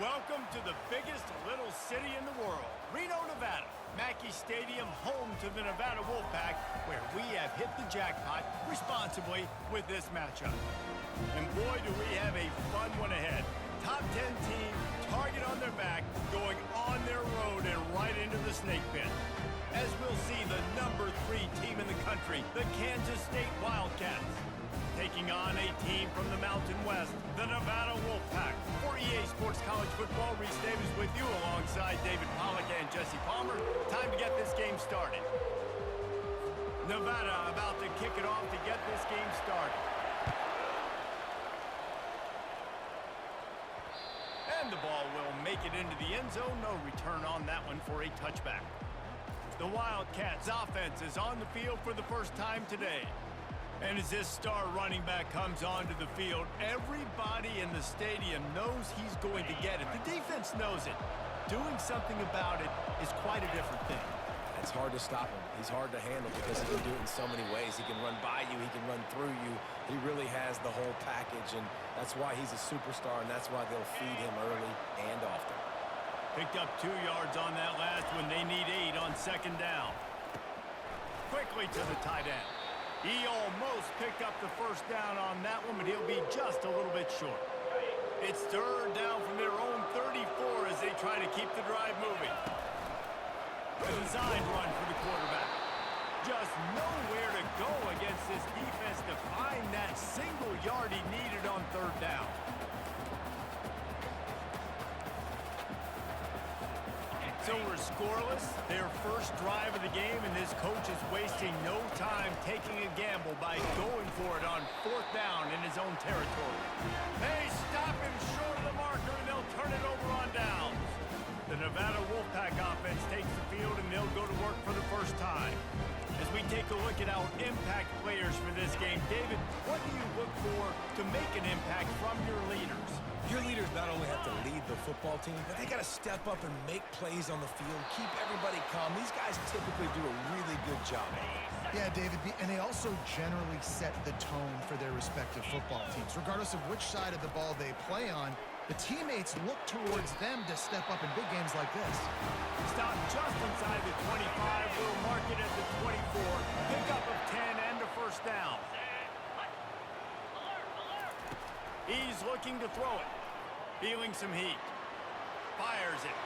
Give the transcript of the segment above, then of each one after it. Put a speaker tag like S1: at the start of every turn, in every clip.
S1: Welcome to the biggest little city in the world, Reno, Nevada. Mackey Stadium, home to the Nevada Wolfpack, where we have hit the jackpot responsibly with this matchup. And boy, do we have a fun one ahead. Top 10 team, target on their back, going on their road and right into the snake pit. As we'll see the number 3 team in the country, the Kansas State Wildcats, taking on a team from the Mountain West, the Nevada Wolfpack. For EA Sports College Football, Reese Davis with you alongside David Pollack and Jesse Palmer. Time to get this game started. Nevada about to kick it off to get this game started. And the ball will make it into the end zone. No return on that one for a touchback. The Wildcats offense is on the field for the first time today. And as this star running back comes onto the field, everybody in the stadium knows he's going to get it. The defense knows it. Doing something about it is quite a different thing.
S2: It's hard to stop him. He's hard to handle because he can do it in so many ways. He can run by you. He can run through you. He really has the whole package, and that's why he's a superstar, and that's why they'll feed him early and often.
S1: Picked up 2 yards on that last one. They need 8 on second down. Quickly to the tight end. He almost picked up the first down on that one, but he'll be just a little bit short. It's third down from their own 34 as they try to keep the drive moving. A designed run for the quarterback. Just nowhere to go against this defense to find that single yard he needed on third down. So we're scoreless, their first drive of the game, and this coach is wasting no time taking a gamble by going for it on fourth down in his own territory. They stop him short of the marker, and they'll turn it over on downs. The Nevada Wolfpack offense takes the field, and they'll go to work for the first time. As we take a look at our impact players for this game, David, what do you look for to make an impact from your leaders?
S2: Your leaders not only have to lead the football team, but they got to step up and make plays on the field, keep everybody calm. These guys typically do a really good job.
S3: Yeah, David, and they also generally set the tone for their respective football teams. Regardless of which side of the ball they play on, the teammates look towards them to step up in big games like this.
S1: Stop just inside the 25. We'll mark it at the 24. Pickup of 10 and a first down. He's looking to throw it. Feeling some heat. Fires it.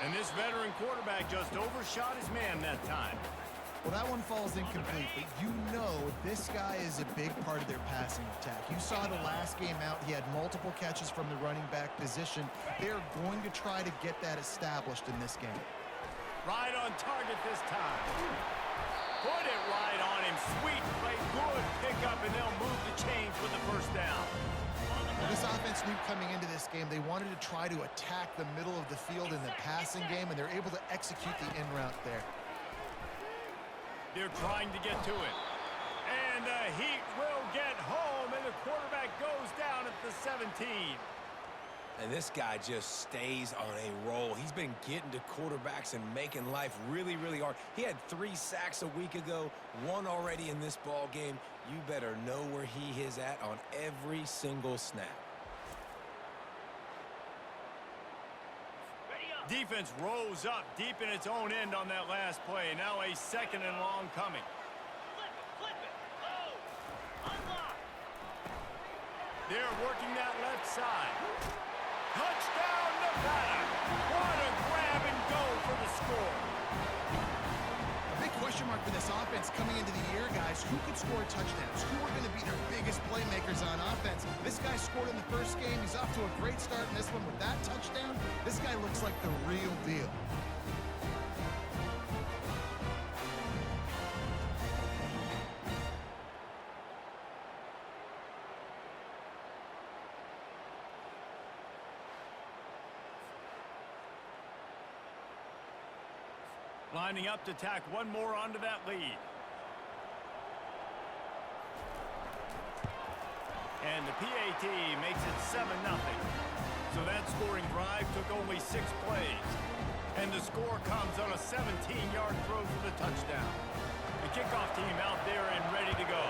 S1: And this veteran quarterback just overshot his man that time.
S3: Well, that one falls incomplete, but you know this guy is a big part of their passing attack. You saw the last game out, he had multiple catches from the running back position. They're going to try to get that established in this game.
S1: Right on target this time. Put it right on him. Sweet play, good pickup, and they'll move the chains with the first down.
S3: Well, this offense knew coming into this game they wanted to try to attack the middle of the field in the passing game, and they're able to execute the in route there.
S1: They're trying to get to it. And the heat will get home, and the quarterback goes down at the 17.
S2: And this guy just stays on a roll. He's been getting to quarterbacks and making life really, really hard. He had 3 sacks a week ago, 1 already in this ball game. You better know where he is at on every single snap.
S1: Defense rose up deep in its own end on that last play. Now a second and long coming. Flip it. Oh. Unlock. They're working that left side. Touchdown, Nevada. What a grab and go for the score.
S3: A big question mark for this offense coming into the year, guys. Who could score touchdowns? Who are going to be their biggest playmakers on offense? This guy scored in the first game. He's off to a great start in this one with that touchdown. This guy looks like the real deal.
S1: Lining up to tack one more onto that lead. And the PAT makes it 7-0. So that scoring drive took only 6 plays. And the score comes on a 17-yard throw for the touchdown. The kickoff team out there and ready to go.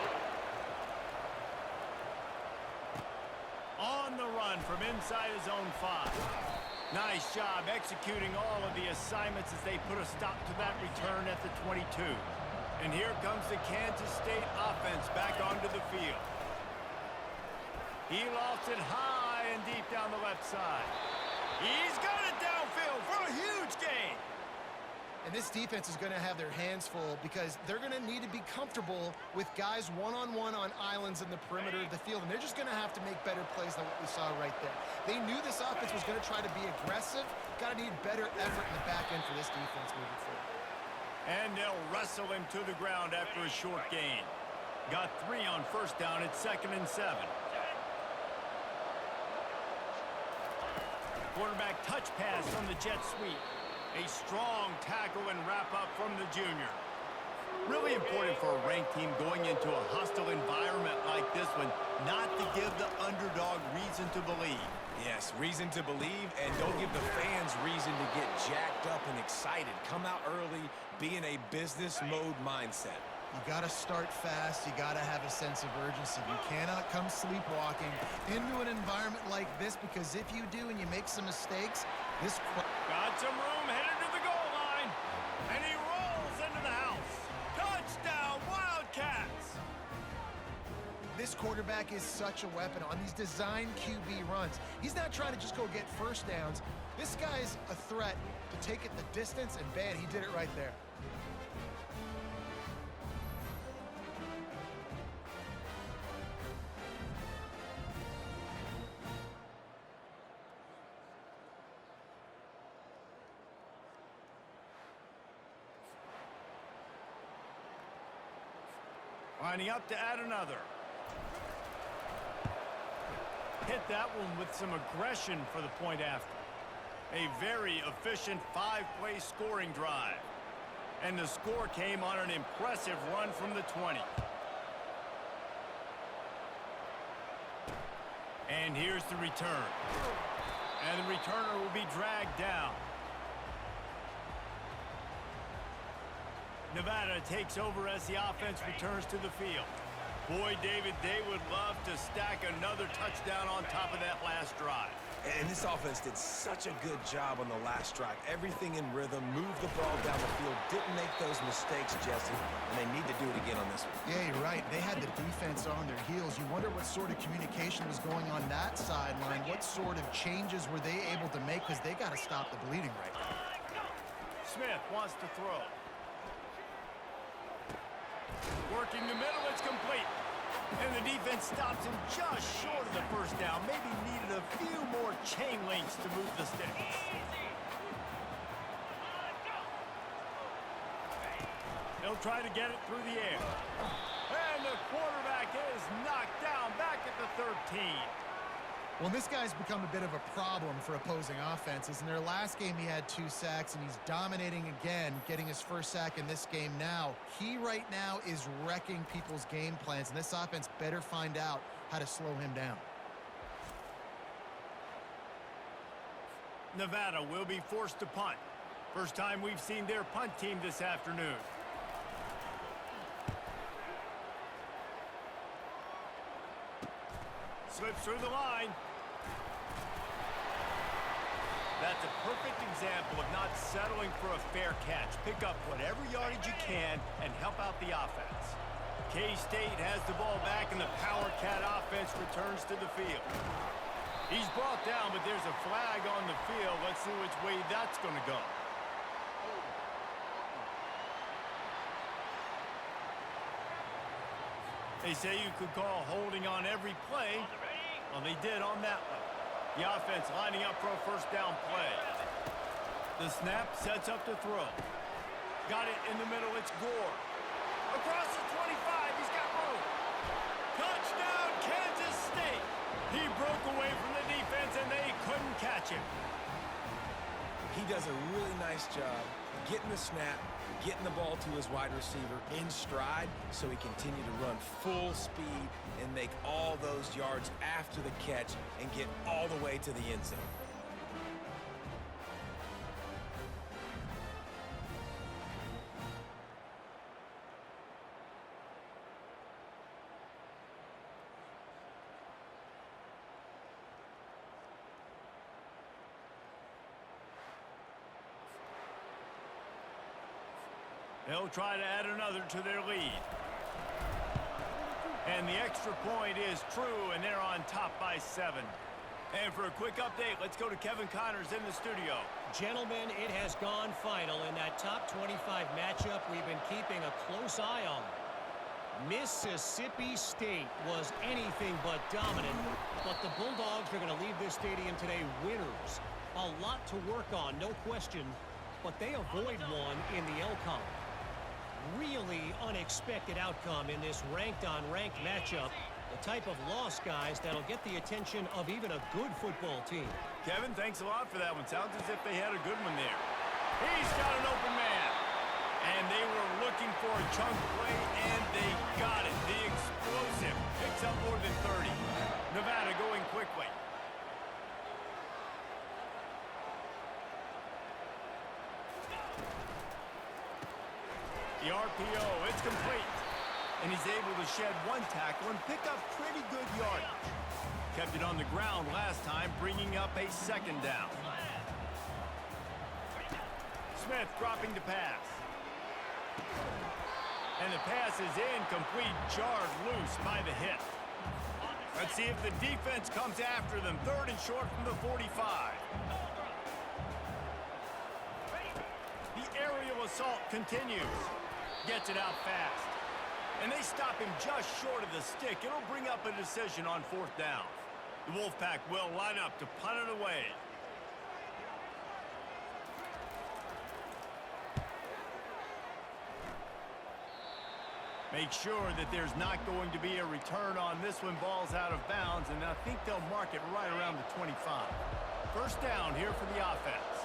S1: On the run from inside his own 5. Nice job executing all of the assignments as they put a stop to that return at the 22. And here comes the Kansas State offense back onto the field. He lofts it high and deep down the left side. He's got it downfield for a huge gain.
S3: And this defense is going to have their hands full because they're going to need to be comfortable with guys one-on-one on islands in the perimeter of the field. And they're just going to have to make better plays than what we saw right there. They knew this offense was going to try to be aggressive. Got to need better effort in the back end for this defense moving forward.
S1: And they'll wrestle him to the ground after a short gain. Got 3 on first down. It's 2nd and 7. Quarterback touch pass from the jet sweep. A strong tackle and wrap-up from the junior. Really important for a ranked team going into a hostile environment like this one, not to give the underdog reason to believe.
S2: Yes, reason to believe, and don't give the fans reason to get jacked up and excited. Come out early, be in a business mode mindset.
S3: You got to start fast. You got to have a sense of urgency. You cannot come sleepwalking into an environment like this, because if you do and you make some mistakes, this...
S1: Got some room, headed to the goal line, and he rolls into the house. Touchdown, Wildcats!
S3: This quarterback is such a weapon on these design QB runs. He's not trying to just go get first downs. This guy's a threat to take it the distance, and man, he did it right there.
S1: Lining up to add another. Hit that one with some aggression for the point after. A very efficient 5-play scoring drive. And the score came on an impressive run from the 20. And here's the return. And the returner will be dragged down. Nevada takes over as the offense returns to the field. Boy, David, they would love to stack another touchdown on top of that last drive.
S2: And this offense did such a good job on the last drive. Everything in rhythm, moved the ball down the field, didn't make those mistakes, Jesse, and they need to do it again on this one.
S3: Yeah, you're right. They had the defense on their heels. You wonder what sort of communication was going on that sideline. What sort of changes were they able to make, because they got to stop the bleeding right now.
S1: Smith wants to throw. Working the middle, it's complete. And the defense stops him just short of the first down. Maybe needed a few more chain links to move the sticks. He'll try to get it through the air. And the quarterback is knocked down back at the 13.
S3: Well, this guy's become a bit of a problem for opposing offenses. In their last game, he had 2 sacks, and he's dominating again, getting his first sack in this game now. He right now is wrecking people's game plans, and this offense better find out how to slow him down.
S1: Nevada will be forced to punt. First time we've seen their punt team this afternoon. Slips through the line. That's a perfect example of not settling for a fair catch. Pick up whatever yardage you can and help out the offense. K-State has the ball back, and the Power Cat offense returns to the field. He's brought down, but there's a flag on the field. Let's see which way that's going to go. They say you could call holding on every play. Well, they did on that one. The offense lining up for a first down play. The snap sets up to throw. Got it in the middle. It's Gore. Across the 25. He's got room. Touchdown, Kansas State. He broke away from the defense, and they couldn't catch him.
S2: He does a really nice job getting the snap, getting the ball to his wide receiver in stride so he continue to run full speed and make all those yards after the catch and get all the way to the end zone.
S1: They'll try to add another to their lead. And the extra point is true, and they're on top by 7. And for a quick update, let's go to Kevin Connors in the studio.
S4: Gentlemen, it has gone final in that top 25 matchup we've been keeping a close eye on. Mississippi State was anything but dominant, but the Bulldogs are going to leave this stadium today winners. A lot to work on, no question, but they avoid one in the L-Con. Really unexpected outcome in this ranked-on-ranked matchup. The type of loss, guys, that'll get the attention of even a good football team.
S1: Kevin, thanks a lot for that one. Sounds as if they had a good one there. He's got an open man. And they were looking for a chunk play, and they got it. The explosive picks up more than 30. Nevada going quickly. The RPO, it's complete. And he's able to shed one tackle and pick up pretty good yardage. Kept it on the ground last time, bringing up a second down. Smith dropping to pass. And the pass is incomplete, jarred loose by the hit. Let's see if the defense comes after them. 3rd and short from the 45. The aerial assault continues. Gets it out fast. And they stop him just short of the stick. It'll bring up a decision on 4th down. The Wolfpack will line up to punt it away. Make sure that there's not going to be a return on this one. Ball's out of bounds, and I think they'll mark it right around the 25. 1st down here for the offense.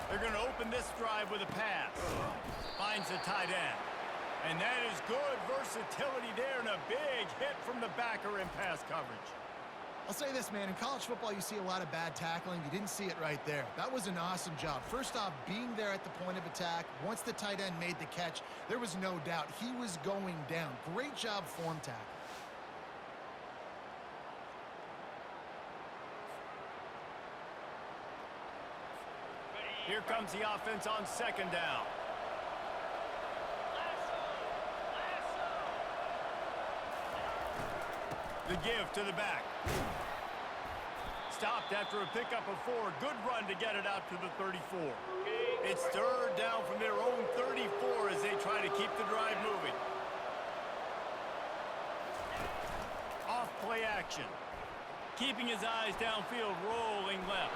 S1: They're going to open this drive with a pass. Finds the tight end. And that is good versatility there, and a big hit from the backer in pass coverage.
S3: I'll say this, man. In college football, you see a lot of bad tackling. You didn't see it right there. That was an awesome job. First off, being there at the point of attack. Once the tight end made the catch, there was no doubt he was going down. Great job form tackle.
S1: Here comes the offense on 2nd down. The give to the back. Stopped after a pickup of 4. Good run to get it out to the 34. It's 3rd down from their own 34 as they try to keep the drive moving. Off play action. Keeping his eyes downfield, rolling left.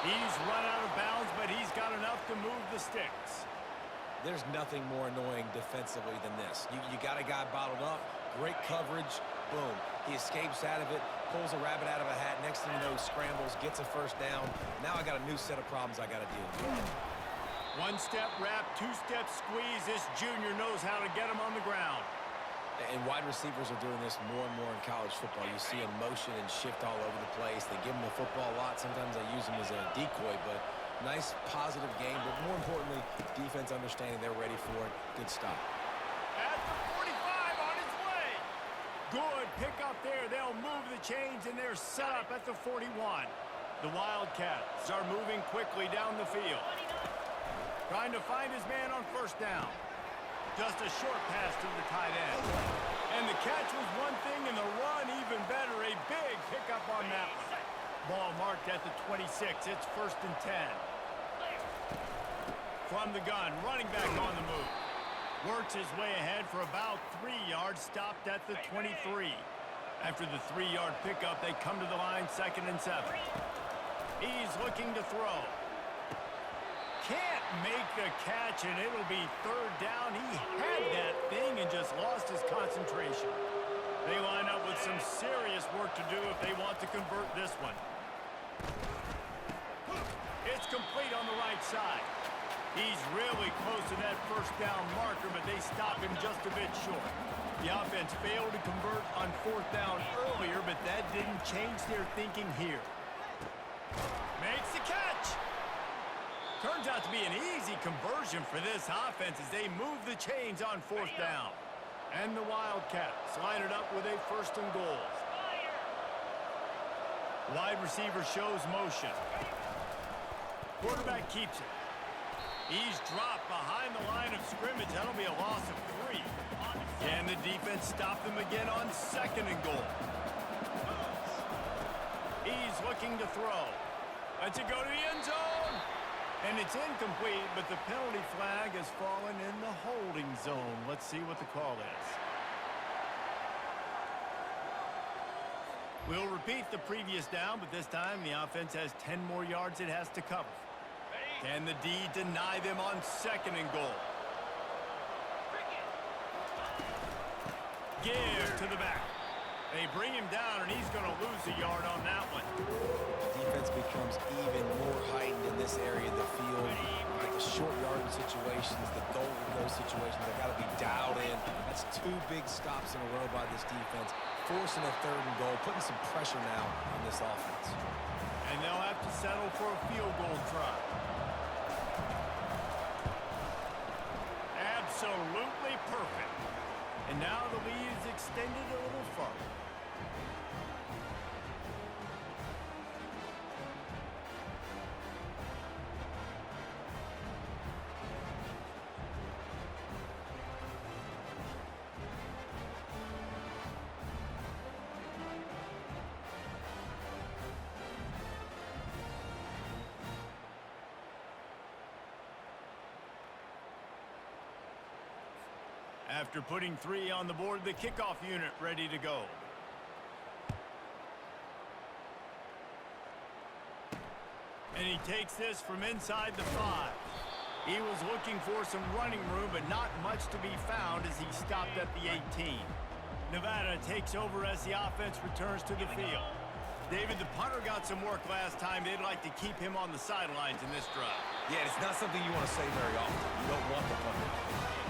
S1: He's run out of bounds, but he's got enough to move the sticks.
S2: There's nothing more annoying defensively than this. You got a guy bottled up, great coverage, boom. He escapes out of it, pulls a rabbit out of a hat. Next thing you know, scrambles, gets a 1st down. Now I got a new set of problems I got to deal with.
S1: 1-step wrap, 2-step squeeze. This junior knows how to get him on the ground.
S2: And wide receivers are doing this more and more in college football. You see them motion and shift all over the place. They give them the football a lot. Sometimes they use them as a decoy, but nice, positive game. But more importantly, defense understanding they're ready for it. Good stop.
S1: At the 45 on his way. Good pick up there. They'll move the chains, and they're set up at the 41. The Wildcats are moving quickly down the field. Trying to find his man on 1st down. Just a short pass to the tight end. And the catch was one thing, and the run even better. A big pickup on that one. Ball marked at the 26. It's 1st and 10. From the gun, running back on the move. Works his way ahead for about 3 yards, stopped at the 23. After the 3-yard pickup, they come to the line, 2nd and 7. He's looking to throw. Can't make the catch, and it'll be 3rd down. He had that thing and just lost his concentration. They line up with some serious work to do if they want to convert this one. It's complete on the right side. He's really close to that 1st down marker, but they stop him just a bit short. The offense failed to convert on 4th down earlier, but that didn't change their thinking here. Makes the catch. Turns out to be an easy conversion for this offense as they move the chains on 4th down. And the Wildcats line it up with a 1st and goal. Wide receiver shows motion. Quarterback keeps it. He's dropped behind the line of scrimmage. That'll be a loss of 3. Can the defense stop them again on 2nd and goal? He's looking to throw. Lets it go to the end zone. And it's incomplete, but the penalty flag has fallen in the holding zone. Let's see what the call is. We'll repeat the previous down, but this time the offense has 10 more yards it has to cover. Can the D deny them on 2nd and goal? Give to the back. They bring him down, and he's going to lose a yard on that one.
S2: Defense becomes even more heightened in this area of the field. You get the short yardage situations, the goal to go situations. They've got to be dialed in. That's 2 big stops in a row by this defense, forcing a 3rd and goal, putting some pressure now on this offense.
S1: And they'll have to settle for a field goal try. Absolutely perfect. And now the lead is extended a little further. After putting 3 on the board, the kickoff unit ready to go. And he takes this from inside the 5. He was looking for some running room, but not much to be found as he stopped at the 18. Nevada takes over as the offense returns to the field. David, the punter got some work last time. They'd like to keep him on the sidelines in this drive.
S2: Yeah, it's not something you want to say very often. You don't want the punter.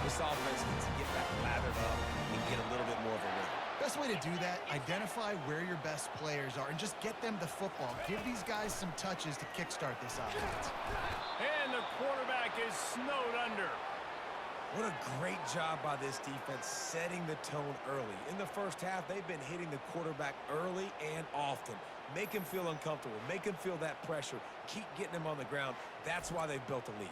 S2: This offense needs to get back lathered up and get a little bit more of a rhythm.
S3: Best way to do that, identify where your best players are and just get them the football. Give these guys some touches to kickstart this offense.
S1: And the quarterback is snowed under.
S2: What a great job by this defense setting the tone early. In the first half, they've been hitting the quarterback early and often. Make him feel uncomfortable. Make him feel that pressure. Keep getting him on the ground. That's why they've built a lead.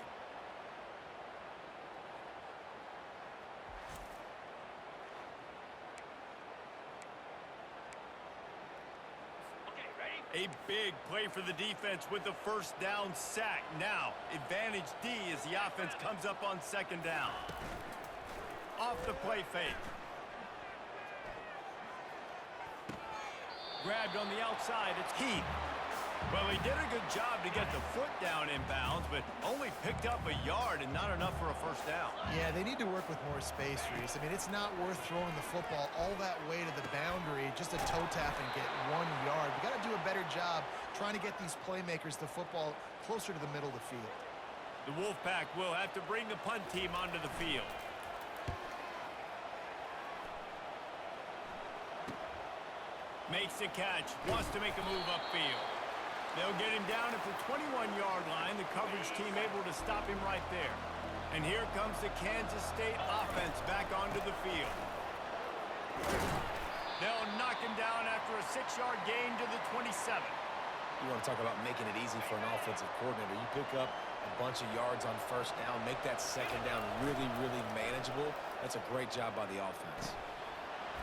S1: A big play for the defense with the first down sack. Now, advantage D as the offense comes up on 2nd down. Off the play fake. Grabbed on the outside. It's Heath. Well, he did a good job to get the foot down inbounds, but only picked up a yard and not enough for a first down.
S3: Yeah, they need to work with more space, Reese. I mean, it's not worth throwing the football all that way to the boundary just to toe tap and get 1 yard. We got to do a better job trying to get these playmakers the football closer to the middle of the field.
S1: The Wolfpack will have to bring the punt team onto the field. Makes the catch, wants to make a move upfield. They'll get him down at the 21-yard line. The coverage team able to stop him right there. And here comes the Kansas State offense back onto the field. They'll knock him down after a 6-yard gain to the 27.
S2: You want to talk about making it easy for an offensive coordinator. You pick up a bunch of yards on first down, make that 2nd down really, really manageable. That's a great job by the offense.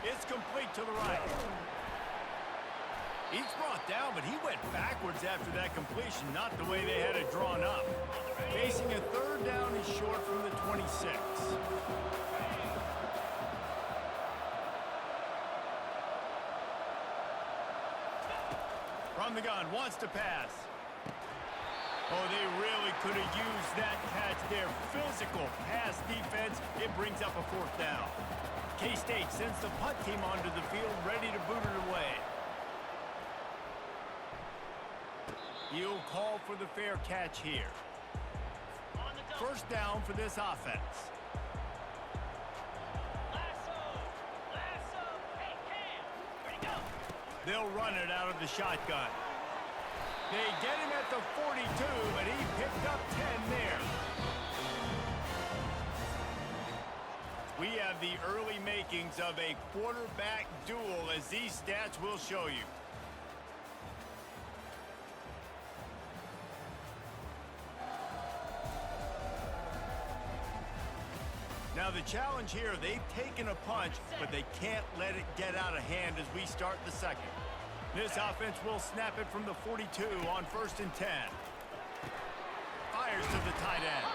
S1: It's complete to the right. He's brought down, but he went backwards after that completion, not the way they had it drawn up. Facing a 3rd down is short from the 26. From the gun, wants to pass. Oh, they really could have used that catch there. Physical pass defense. It brings up a 4th down. K-State sends the punt team onto the field, ready to boot it away. He'll call for the fair catch here. First down for this offense. They'll run it out of the shotgun. They get him at the 42, but he picked up 10 there. We have the early makings of a quarterback duel, as these stats will show you. Now the challenge here, they've taken a punch, but they can't let it get out of hand as we start the second. This offense will snap it from the 42 on 1st and 10. Fires to the tight end.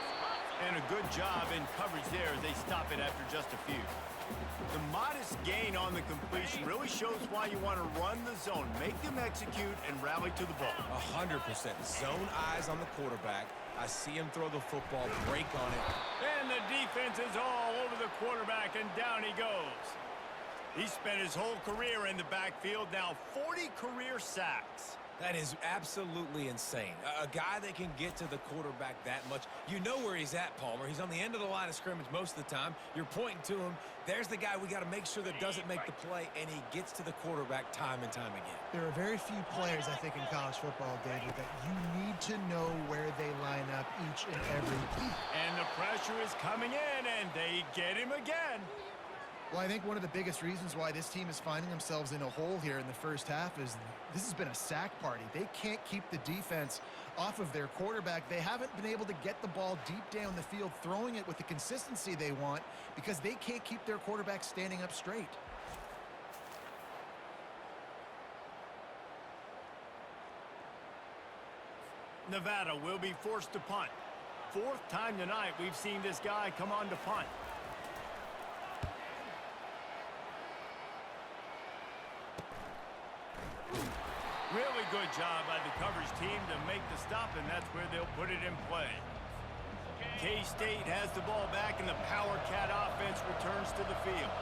S1: And a good job in coverage there as they stop it after just a few. The modest gain on the completion really shows why you want to run the zone. Make them execute and rally to the ball.
S2: 100%. Zone eyes on the quarterback. I see him throw the football, break on it.
S1: And the defense is all over the quarterback, and down he goes. He spent his whole career in the backfield, now 40 career sacks.
S2: That is absolutely insane. A guy that can get to the quarterback that much. You know where he's at, Palmer. He's on the end of the line of scrimmage most of the time. You're pointing to him. There's the guy we got to make sure that doesn't make the play, and he gets to the quarterback time and time again.
S3: There are very few players, I think, in college football, David, that you need to know where they line up each and every week.
S1: And the pressure is coming in, and they get him again.
S3: Well, I think one of the biggest reasons why this team is finding themselves in a hole here in the first half is this has been a sack party. They can't keep the defense off of their quarterback. They haven't been able to get the ball deep down the field, throwing it with the consistency they want because they can't keep their quarterback standing up straight.
S1: Nevada will be forced to punt. 4th time tonight we've seen this guy come on to punt. Really good job by the coverage team to make the stop, and that's where they'll put it in play. K-State has the ball back, and the Power Cat offense returns to the field.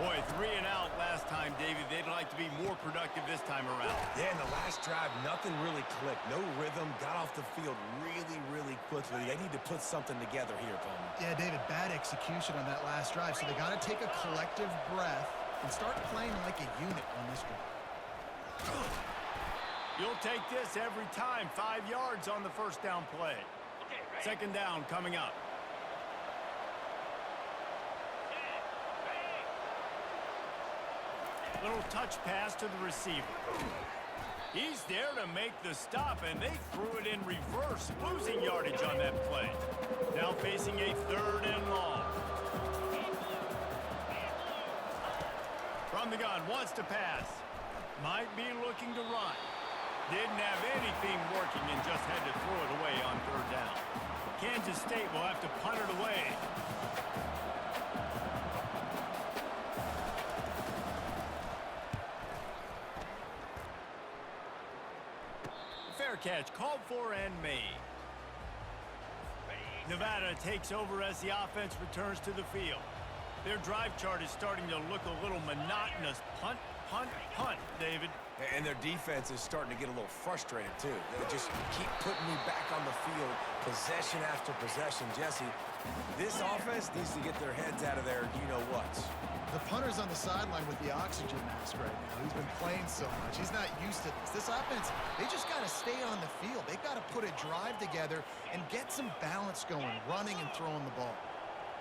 S1: Boy, 3 and out last time, David. They'd like to be more productive this time around.
S2: Yeah, in the last drive, nothing really clicked. No rhythm, got off the field really quickly. They need to put something together here, Palmer.
S3: Yeah, David, bad execution on that last drive, so they got to take a collective breath and start playing like a unit on this one.
S1: You'll take this every time. 5 yards on the first down play. Second down coming up. Little touch pass to the receiver. He's there to make the stop, and they threw it in reverse, losing yardage on that play. Now facing a 3rd and long. From the gun, wants to pass. Might be looking to run. Didn't have anything working and just had to throw it away on 3rd down. Kansas State will have to punt it away. Fair catch, called for and made. Nevada takes over as the offense returns to the field. Their drive chart is starting to look a little monotonous. Punt, punt, punt, David.
S2: And their defense is starting to get a little frustrated, too. They just keep putting me back on the field, possession after possession. Jesse, this offense needs to get their heads out of their you-know-whats.
S3: The punter's on the sideline with the oxygen mask right now. He's been playing so much. He's not used to this. This offense, they just got to stay on the field. They've got to put a drive together and get some balance going, running and throwing the ball.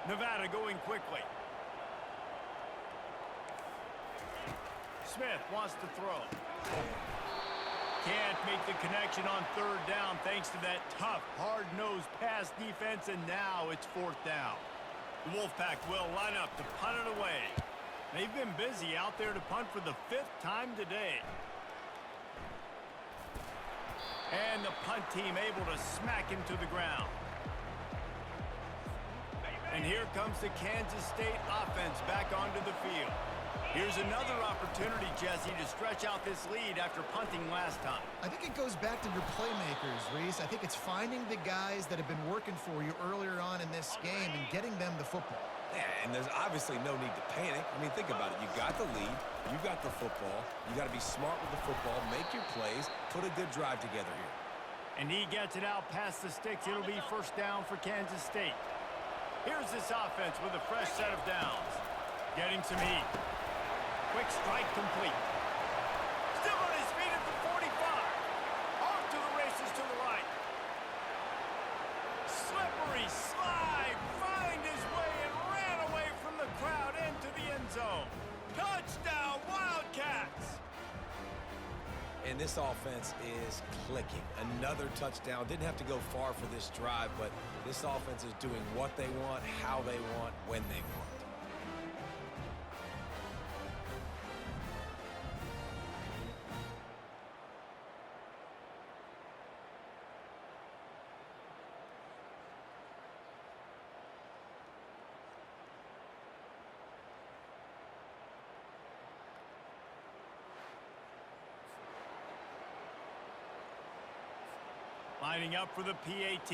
S1: Nevada going quickly. Smith wants to throw. Can't make the connection on 3rd down thanks to that tough, hard-nosed pass defense, and now it's 4th down. The Wolfpack will line up to punt it away. They've been busy out there to punt for the 5th time today. And the punt team able to smack him to the ground. And here comes the Kansas State offense back onto the field. Here's another opportunity, Jesse, to stretch out this lead after punting last time.
S3: I think it goes back to your playmakers, Reese. I think it's finding the guys that have been working for you earlier on in this game and getting them the football.
S2: Yeah, and there's obviously no need to panic. I mean, think about it. You got the lead. You got the football. You got to be smart with the football. Make your plays. Put a good drive together here.
S1: And he gets it out past the sticks. It'll be 1st down for Kansas State. Here's this offense with a fresh set of downs. Getting some heat. Quick strike complete. Still on his feet at the 45. Off to the races to the right. Slippery slide. Find his way and ran away from the crowd into the end zone. Touchdown, Wildcats.
S2: And this offense is clicking. Another touchdown. Didn't have to go far for this drive, but this offense is doing what they want, how they want, when they want.
S1: Lining up for the PAT.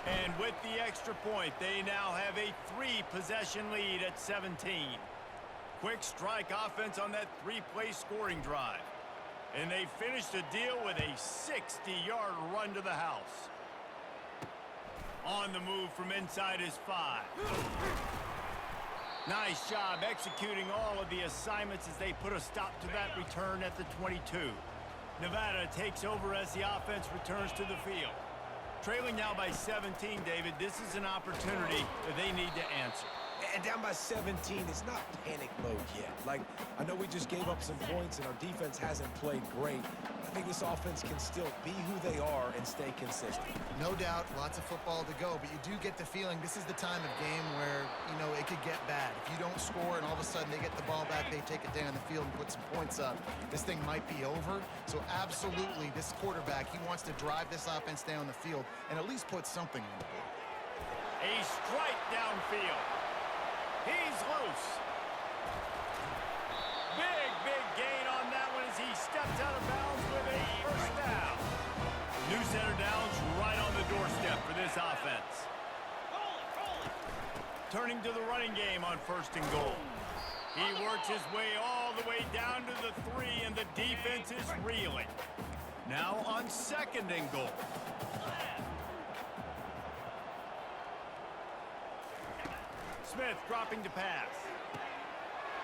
S1: And with the extra point, they now have a 3-possession lead at 17. Quick strike offense on that 3-play scoring drive. And they finish the deal with a 60-yard run to the house. On the move from inside his 5. Nice job executing all of the assignments as they put a stop to that return at the 22. Nevada takes over as the offense returns to the field. Trailing now by 17, David, this is an opportunity that they need to answer.
S2: And down by 17, it's not panic mode yet. Like, I know we just gave up some points and our defense hasn't played great. I think this offense can still be who they are and stay consistent.
S3: No doubt, lots of football to go, but you do get the feeling this is the time of game where, you know, it could get bad. If you don't score and all of a sudden they get the ball back, they take it down the field and put some points up, this thing might be over. So absolutely, this quarterback, he wants to drive this offense down the field and at least put something on the board.
S1: A strike downfield. He's loose. Big gain on that one as he steps out of bounds with a first down. New center downs right on the doorstep for this offense. Turning to the running game on 1st and goal. He works his way all the way down to the 3, and the defense is reeling. Now on 2nd and goal. Smith dropping to pass.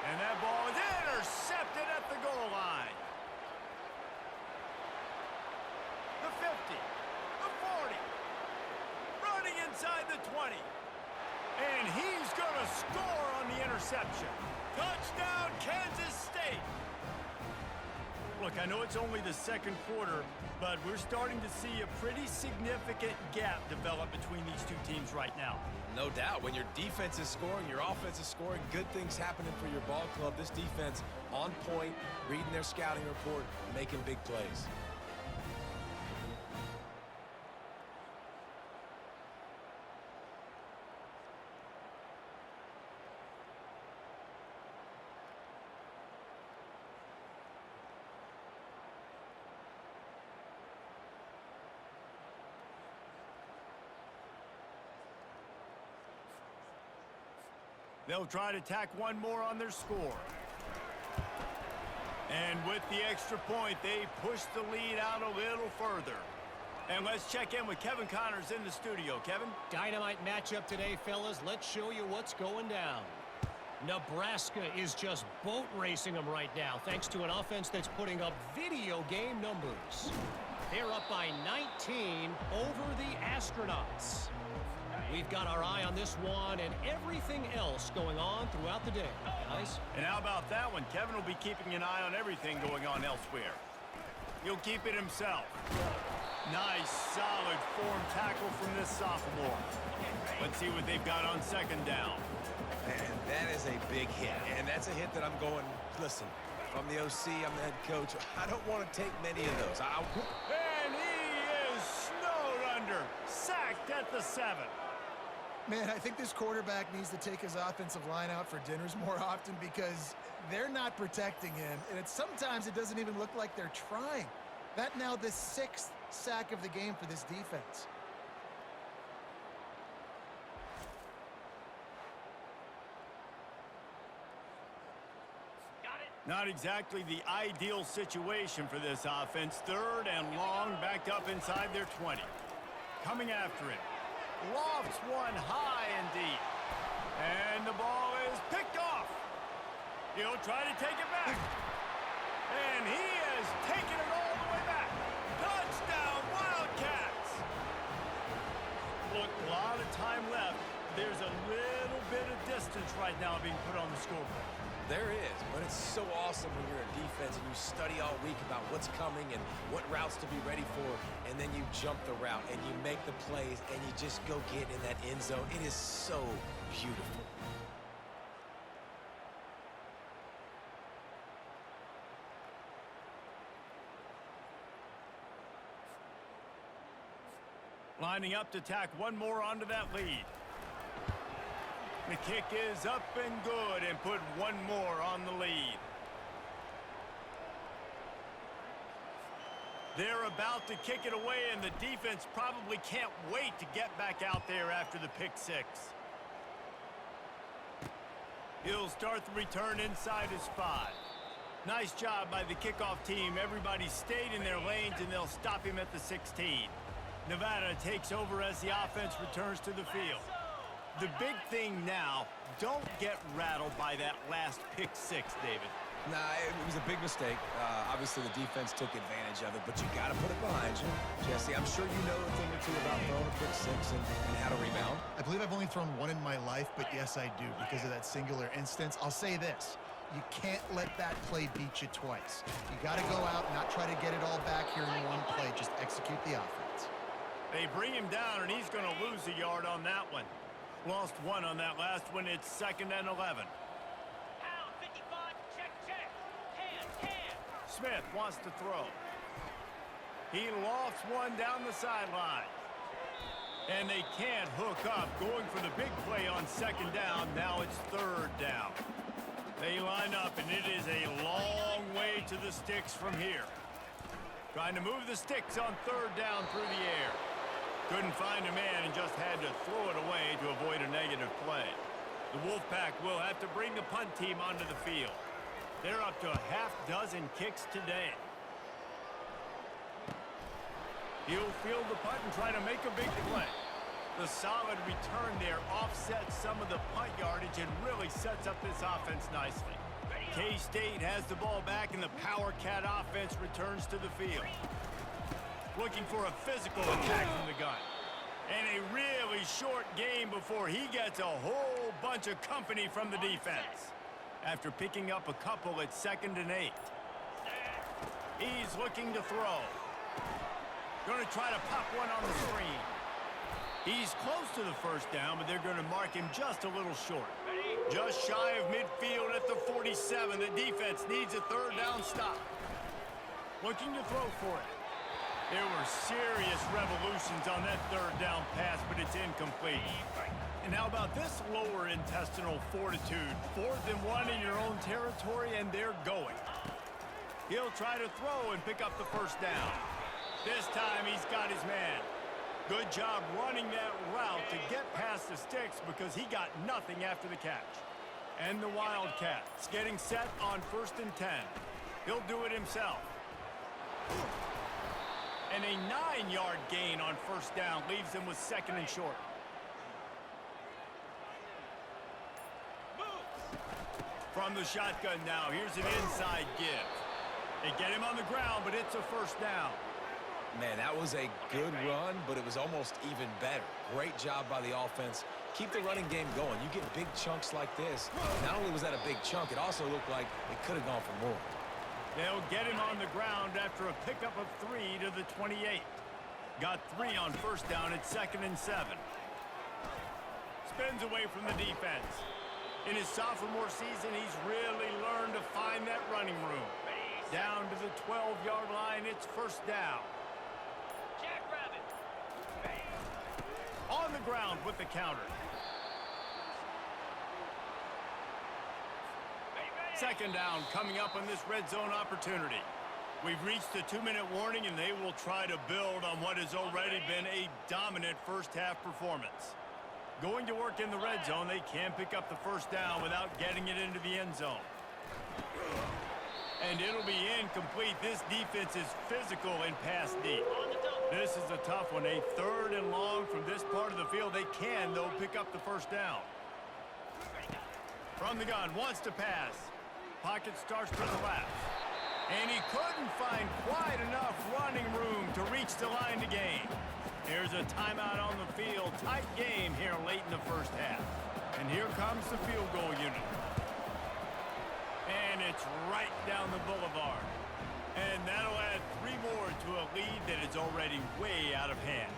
S1: And that ball is intercepted at the goal line. The 50, the 40, running inside the 20. And he's going to score on the interception. Touchdown, Kansas State. Look, I know it's only the 2nd quarter, but we're starting to see a pretty significant gap develop between these two teams right now.
S2: No doubt. When your defense is scoring, your offense is scoring, good things happening for your ball club. This defense on point, reading their scouting report, making big plays.
S1: They'll try to tack one more on their score. And with the extra point, they push the lead out a little further. And let's check in with Kevin Connors in the studio. Kevin?
S4: Dynamite matchup today, fellas. Let's show you what's going down. Nebraska is just boat racing them right now, thanks to an offense that's putting up video game numbers. They're up by 19 over the Astronauts. We've got our eye on this one and everything else going on throughout the day, guys.
S1: And how about that one? Kevin will be keeping an eye on everything going on elsewhere. He'll keep it himself. Nice, solid form tackle from this sophomore. Let's see what they've got on 2nd down.
S2: And that is a big hit. And that's a hit that I'm going, listen, if I'm the OC, I'm the head coach, I don't want to take many of those.
S1: And he is snowed under, sacked at the 7.
S3: Man, I think this quarterback needs to take his offensive line out for dinners more often because they're not protecting him. And sometimes it doesn't even look like they're trying. That now the 6th sack of the game for this defense.
S1: Not exactly the ideal situation for this offense. 3rd and long, backed up inside their 20. Coming after it. Lofts one high and deep. And the ball is picked off. He'll try to take it back. And he has taken it all the way back. Touchdown, Wildcats! Look, a lot of time left. There's a little bit of distance right now being put on the scoreboard.
S2: There is, but it's so awesome when you're a defense and you study all week about what's coming and what routes to be ready for, and then you jump the route and you make the plays and you just go get in that end zone. It is so beautiful.
S1: Lining up to tack one more onto that lead. The kick is up and good and put one more on the lead. They're about to kick it away, and the defense probably can't wait to get back out there after the pick six. He'll start the return inside his 5. Nice job by the kickoff team. Everybody stayed in their lanes, and they'll stop him at the 16. Nevada takes over as the offense returns to the field. The big thing now, don't get rattled by that last pick six, David.
S2: Nah, it was a big mistake. Obviously, the defense took advantage of it, but you got to put it behind you. Jesse, I'm sure you know a thing or two about throwing a pick six and how to rebound.
S3: I believe I've only thrown one in my life, but yes, I do, because of that singular instance. I'll say this. You can't let that play beat you twice. You got to go out and not try to get it all back here in one play. Just execute the offense.
S1: They bring him down, and he's going to lose a yard on that one. Lost one on that last one. It's 2nd and 11. Smith wants to throw. He lofts one down the sideline. And they can't hook up. Going for the big play on 2nd down. Now it's 3rd down. They line up, and it is a long way to the sticks from here. Trying to move the sticks on 3rd down through the air. Couldn't find a man and just had to throw it away to avoid a negative play. The Wolfpack will have to bring the punt team onto the field. They're up to a half-dozen kicks today. He'll field the punt and try to make a big play. The solid return there offsets some of the punt yardage and really sets up this offense nicely. K-State has the ball back, and the Power Cat offense returns to the field. Looking for a physical attack from the gun. And a really short game before he gets a whole bunch of company from the defense. After picking up a couple at 2nd and 8. He's looking to throw. Going to try to pop one on the screen. He's close to the 1st down, but they're going to mark him just a little short. Just shy of midfield at the 47. The defense needs a 3rd down stop. Looking to throw for it. There were serious revolutions on that 3rd down pass, but it's incomplete. And how about this lower intestinal fortitude? 4th and 1 in your own territory, and they're going. He'll try to throw and pick up the 1st down. This time he's got his man. Good job running that route to get past the sticks because he got nothing after the catch. And the Wildcats getting set on 1st and 10. He'll do it himself. And a 9-yard gain on 1st down leaves them with 2nd and short. From the shotgun now, here's an inside give. They get him on the ground, but it's a 1st down.
S2: Man, that was a good run, but it was almost even better. Great job by the offense. Keep the running game going. You get big chunks like this. Not only was that a big chunk, it also looked like it could have gone for more.
S1: They'll get him on the ground after a pickup of 3 to the 28. Got 3 on 1st down at 2nd and 7. Spins away from the defense. In his sophomore season, he's really learned to find that running room. Down to the 12-yard line, it's 1st down. On the ground with the counter. 2nd down coming up on this red zone opportunity. We've reached the 2-minute warning, and they will try to build on what has already been a dominant first-half performance. Going to work in the red zone, they can pick up the 1st down without getting it into the end zone. And it'll be incomplete. This defense is physical and pass deep. This is a tough one. A 3rd and long from this part of the field. They can, though, pick up the 1st down. From the gun, wants to pass. Pocket starts to the left. And he couldn't find quite enough running room to reach the line to gain. Here's a timeout on the field. Tight game here late in the 1st half. And here comes the field goal unit. it's right down the boulevard. And that'll add 3 more to a lead that is already way out of hand.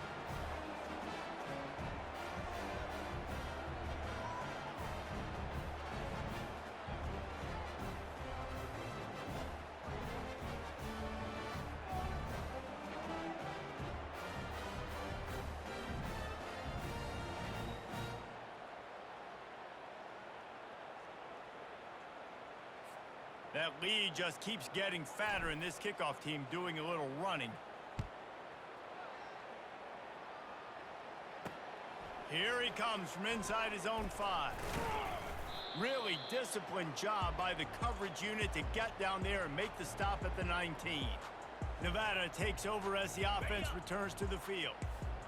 S1: That lead just keeps getting fatter, and this kickoff team doing a little running. Here he comes from inside his own 5. Really disciplined job by the coverage unit to get down there and make the stop at the 19. Nevada takes over as the offense returns to the field.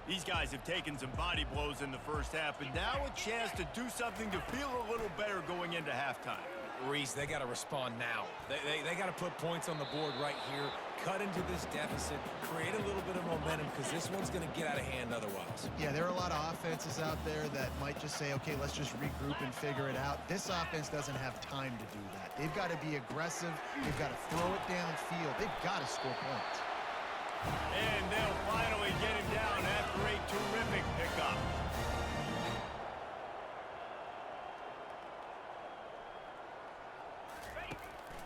S1: These guys have taken some body blows in the first half, but now a chance to do something to feel a little better going into halftime.
S2: Reese, they got to respond now. They got to put points on the board right here, cut into this deficit, create a little bit of momentum, because this one's going to get out of hand otherwise.
S3: Yeah, there are a lot of offenses out there that might just say, okay, let's just regroup and figure it out. This offense doesn't have time to do that. They've got to be aggressive. They've got to throw it downfield. They've got to score points.
S1: And they'll finally get him down after a terrific pickup.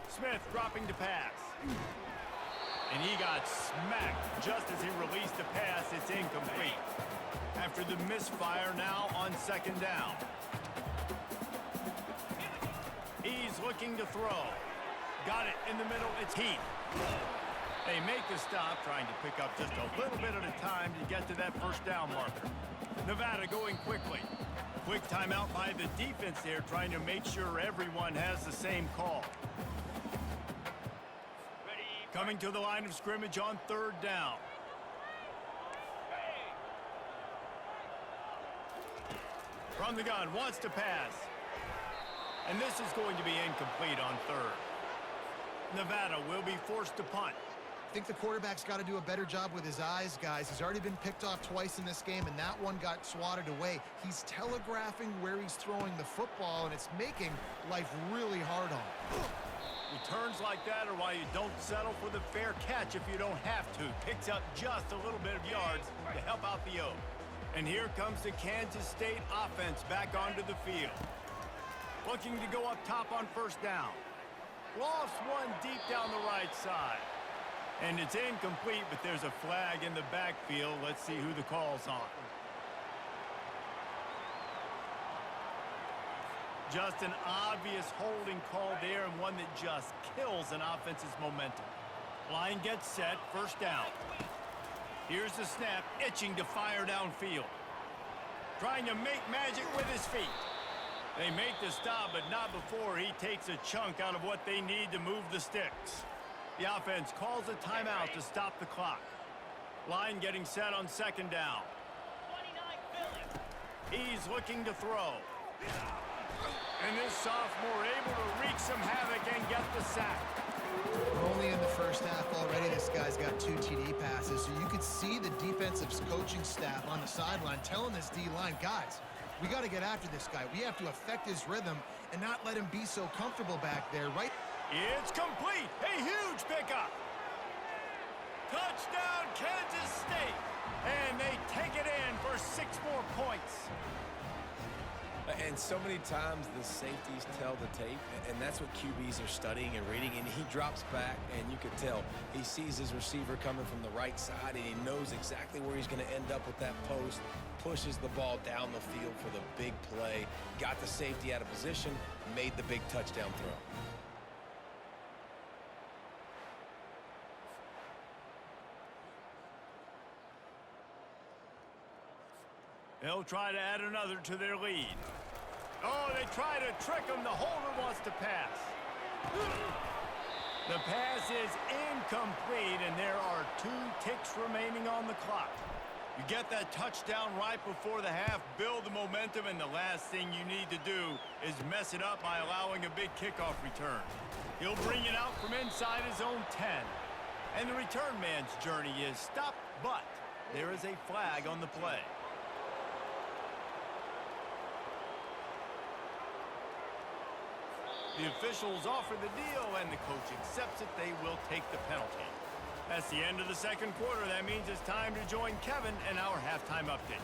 S1: Smith dropping to pass. And he got smacked just as he released the pass. It's incomplete. After the misfire, now on second down. He's looking to throw. Got it in the middle. It's Heath. They make the stop, trying to pick up just a little bit at a time to get to that first down marker. Nevada going quickly. Quick timeout by the defense there, trying to make sure everyone has the same call. Coming to the line of scrimmage on third down. From the gun, wants to pass. And this is going to be incomplete on third. Nevada will be forced to punt.
S3: I think the quarterback's got to do a better job with his eyes, guys. He's already been picked off twice in this game, and that one got swatted away. He's telegraphing where he's throwing the football, and it's making life really hard on him.
S1: Returns like that are why you don't settle for the fair catch if you don't have to. Picks up just a little bit of yards to help out the O. And here comes the Kansas State offense back onto the field. Looking to go up top on first down. Lost one deep down the right side. And it's incomplete, but there's a flag in the backfield. Let's see who the call's on. Just an obvious holding call there, and one that just kills an offense's momentum. Line gets set, first down. Here's the snap, itching to fire downfield. Trying to make magic with his feet. They make the stop, but not before he takes a chunk out of what they need to move the sticks. The offense calls a timeout to stop the clock. Line getting set on second down. He's looking to throw. And this sophomore able to wreak some havoc and get the sack.
S3: We're only in the first half already. This guy's got 2 TD passes, so you could see the defensive coaching staff on the sideline telling this D-line, guys, we got to get after this guy. We have to affect his rhythm and not let him be so comfortable back there, right?
S1: It's complete. A huge pickup. Touchdown, Kansas State. And they take it in for 6 more points.
S2: And so many times the safeties tell the tape, and that's what QBs are studying and reading, and he drops back, and you can tell he sees his receiver coming from the right side, and he knows exactly where he's going to end up with that post, pushes the ball down the field for the big play, got the safety out of position, made the big touchdown throw.
S1: They'll try to add another to their lead. Oh, they try to trick him. The holder wants to pass. The pass is incomplete, and there are 2 ticks remaining on the clock. You get that touchdown right before the half, build the momentum, and the last thing you need to do is mess it up by allowing a big kickoff return. He'll bring it out from inside his own 10. And the return man's journey is stopped, but there is a flag on the play. The officials offer the deal, and the coach accepts it. They will take the penalty. That's the end of the second quarter. That means it's time to join Kevin in our halftime update.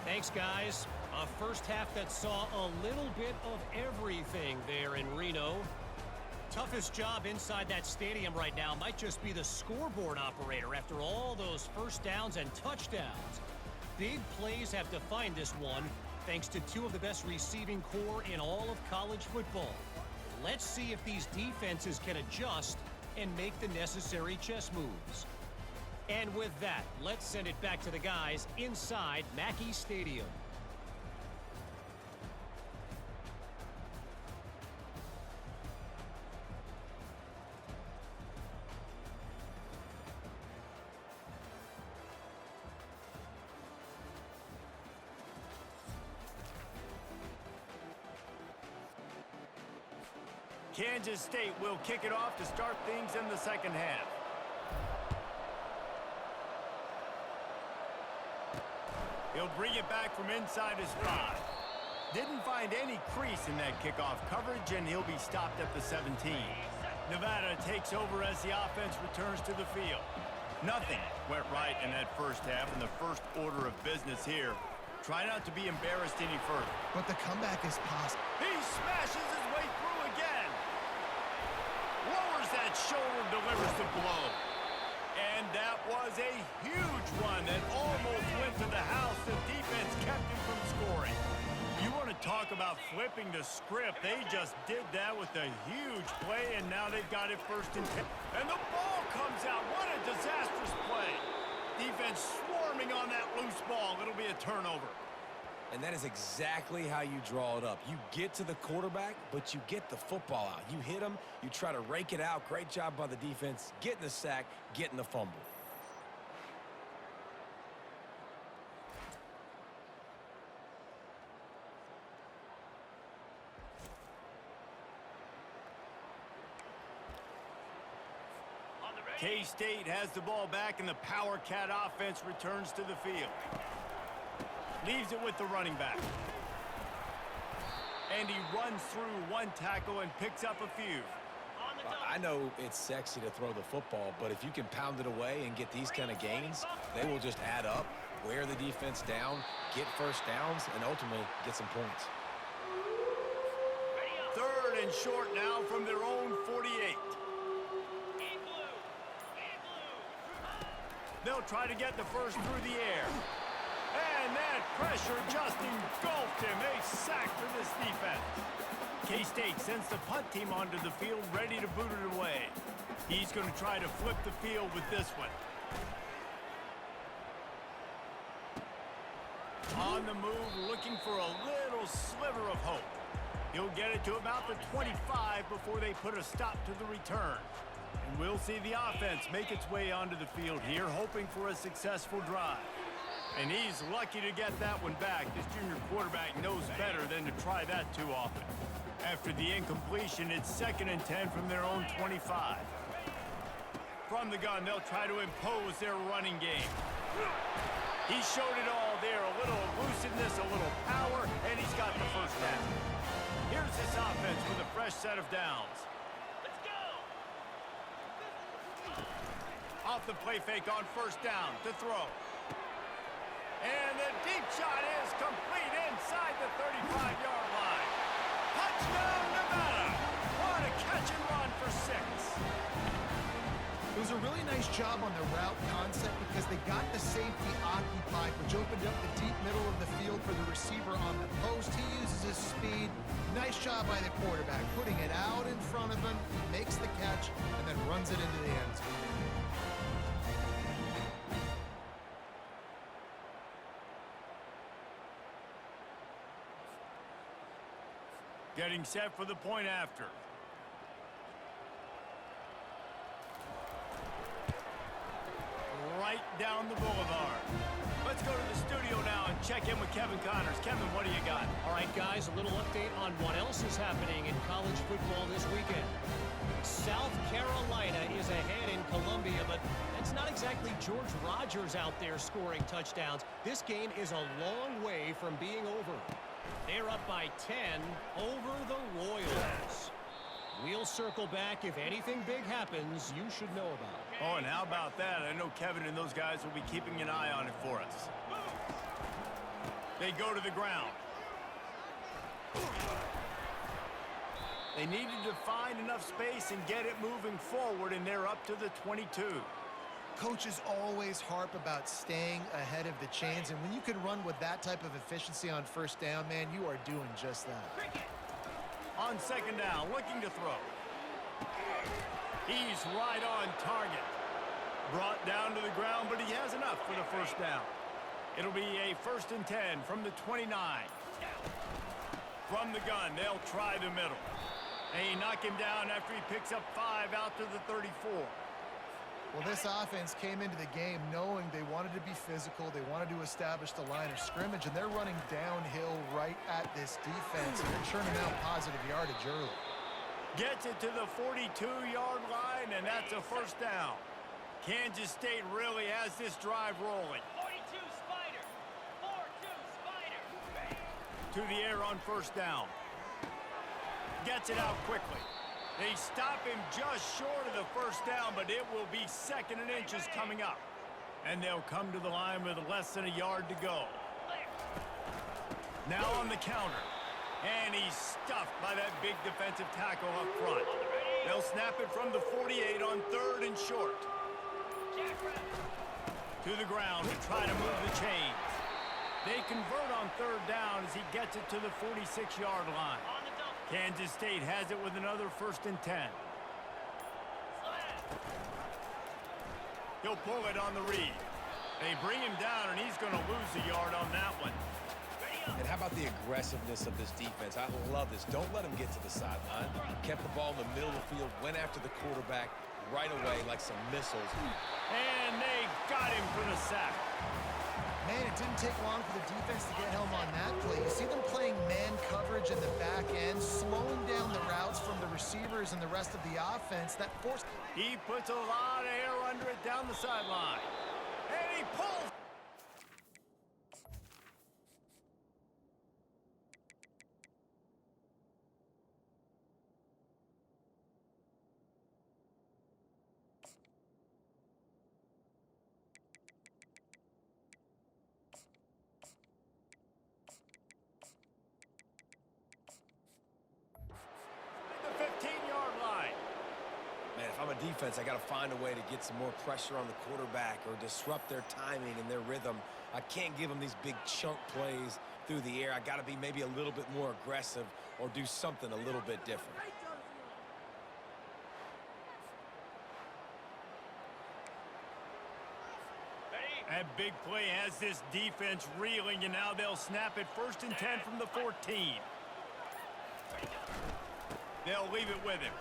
S4: Thanks, guys. A first half that saw a little bit of everything there in Reno. Toughest job inside that stadium right now might just be the scoreboard operator after all those first downs and touchdowns. Big plays have defined this one, thanks to two of the best receiving core in all of college football. Let's see if these defenses can adjust and make the necessary chess moves. And with that, let's send it back to the guys inside Mackey Stadium.
S1: Kansas State will kick it off to start things in the second half. He'll bring it back from inside his 5. Didn't find any crease in that kickoff coverage, and he'll be stopped at the 17. Nevada takes over as the offense returns to the field. Nothing went right in that first half, and the first order of business here. Try not to be embarrassed any further.
S3: But the comeback is possible.
S1: He smashes his way through again. Lowers that shoulder, delivers the blow. And that was a huge one that almost went to the house. The defense kept him from scoring. You want to talk about flipping the script. They just did that with a huge play, and now they've got it first and 10. And the ball comes out. What a disastrous play. Defense swarming on that loose ball. It'll be a turnover.
S2: And that is exactly how you draw it up. You get to the quarterback, but you get the football out. You hit him, you try to rake it out. Great job by the defense. Getting the sack, getting the fumble.
S1: K-State has the ball back, and the Power Cat offense returns to the field. Leaves it with the running back. And he runs through one tackle and picks up a few.
S2: I know it's sexy to throw the football, but if you can pound it away and get these kind of gains, they will just add up, wear the defense down, get first downs, and ultimately get some points.
S1: Third and short now from their own 48. They'll try to get the first through the air. And that pressure just engulfed him. A sack for this defense. K-State sends the punt team onto the field, ready to boot it away. He's going to try to flip the field with this one. On the move, looking for a little sliver of hope. He'll get it to about the 25 before they put a stop to the return. And we'll see the offense make its way onto the field here, hoping for a successful drive. And he's lucky to get that one back. This junior quarterback knows better than to try that too often. After the incompletion, it's 2nd and 10 from their own 25. From the gun, they'll try to impose their running game. He showed it all there. A little elusiveness, a little power, and he's got the first down. Here's this offense with a fresh set of downs. Let's go! Off the play fake on first down to throw. And the deep shot is complete inside the 35-yard line. Touchdown, Nevada! What a catch and run for 6.
S3: It was a really nice job on the route concept because they got the safety occupied, which opened up the deep middle of the field for the receiver on the post. He uses his speed. Nice job by the quarterback, putting it out in front of him. He makes the catch and then runs it into the end zone.
S1: Getting set for the point after. Right down the boulevard. Let's go to the studio now and check in with Kevin Connors. Kevin, what do you got?
S4: All right, guys, a little update on what else is happening in college football this weekend. South Carolina is ahead in Columbia, but it's not exactly George Rogers out there scoring touchdowns. This game is a long way from being over. They're up by 10 over the Royals. We'll circle back. If anything big happens, you should know about it.
S1: Oh, and how about that? I know Kevin and those guys will be keeping an eye on it for us. They go to the ground. They needed to find enough space and get it moving forward, and they're up to the 22.
S3: Coaches always harp about staying ahead of the chains, and when you can run with that type of efficiency on first down, man, you are doing just that.
S1: On second down, looking to throw. He's right on target. Brought down to the ground, but he has enough for the first down. It'll be a 1st and 10 from the 29. From the gun, they'll try the middle. They knock him down after he picks up 5 out to the 34.
S3: Well, this offense came into the game knowing they wanted to be physical, they wanted to establish the line of scrimmage, and they're running downhill right at this defense, and they're churning out positive yardage early.
S1: Gets it to the 42-yard line, and that's a 1st down. Kansas State really has this drive rolling.
S5: 42 Spider. 4-2 Spider.
S1: To the air on 1st down. Gets it out quickly. They stop him just short of the 1st down, but it will be 2nd and inches coming up. And they'll come to the line with less than a yard to go. Now on the counter. And he's stuffed by that big defensive tackle up front. They'll snap it from the 48 on 3rd and short. To the ground to try to move the chains. They convert on 3rd down as he gets it to the 46-yard line. Kansas State has it with another 1st and 10. He'll pull it on the read. They bring him down, and he's going to lose a yard on that one.
S2: And how about the aggressiveness of this defense? I love this. Don't let them get to the sideline. Kept the ball in the middle of the field, went after the quarterback right away like some missiles.
S1: And they got him for the sack.
S3: Man, it didn't take long for the defense to get home on that play. You see them playing man coverage in the back end, slowing down the routes from the receivers and the rest of the offense. That forced...
S1: He puts a lot of air under it down the sideline. And he pulls.
S2: Defense, I got to find a way to get some more pressure on the quarterback or disrupt their timing and their rhythm. I can't give them these big chunk plays through the air. I got to be maybe a little bit more aggressive or do something a little bit different.
S1: That big play has this defense reeling, and now they'll snap it 1st and 10 from the 14. They'll leave it with him.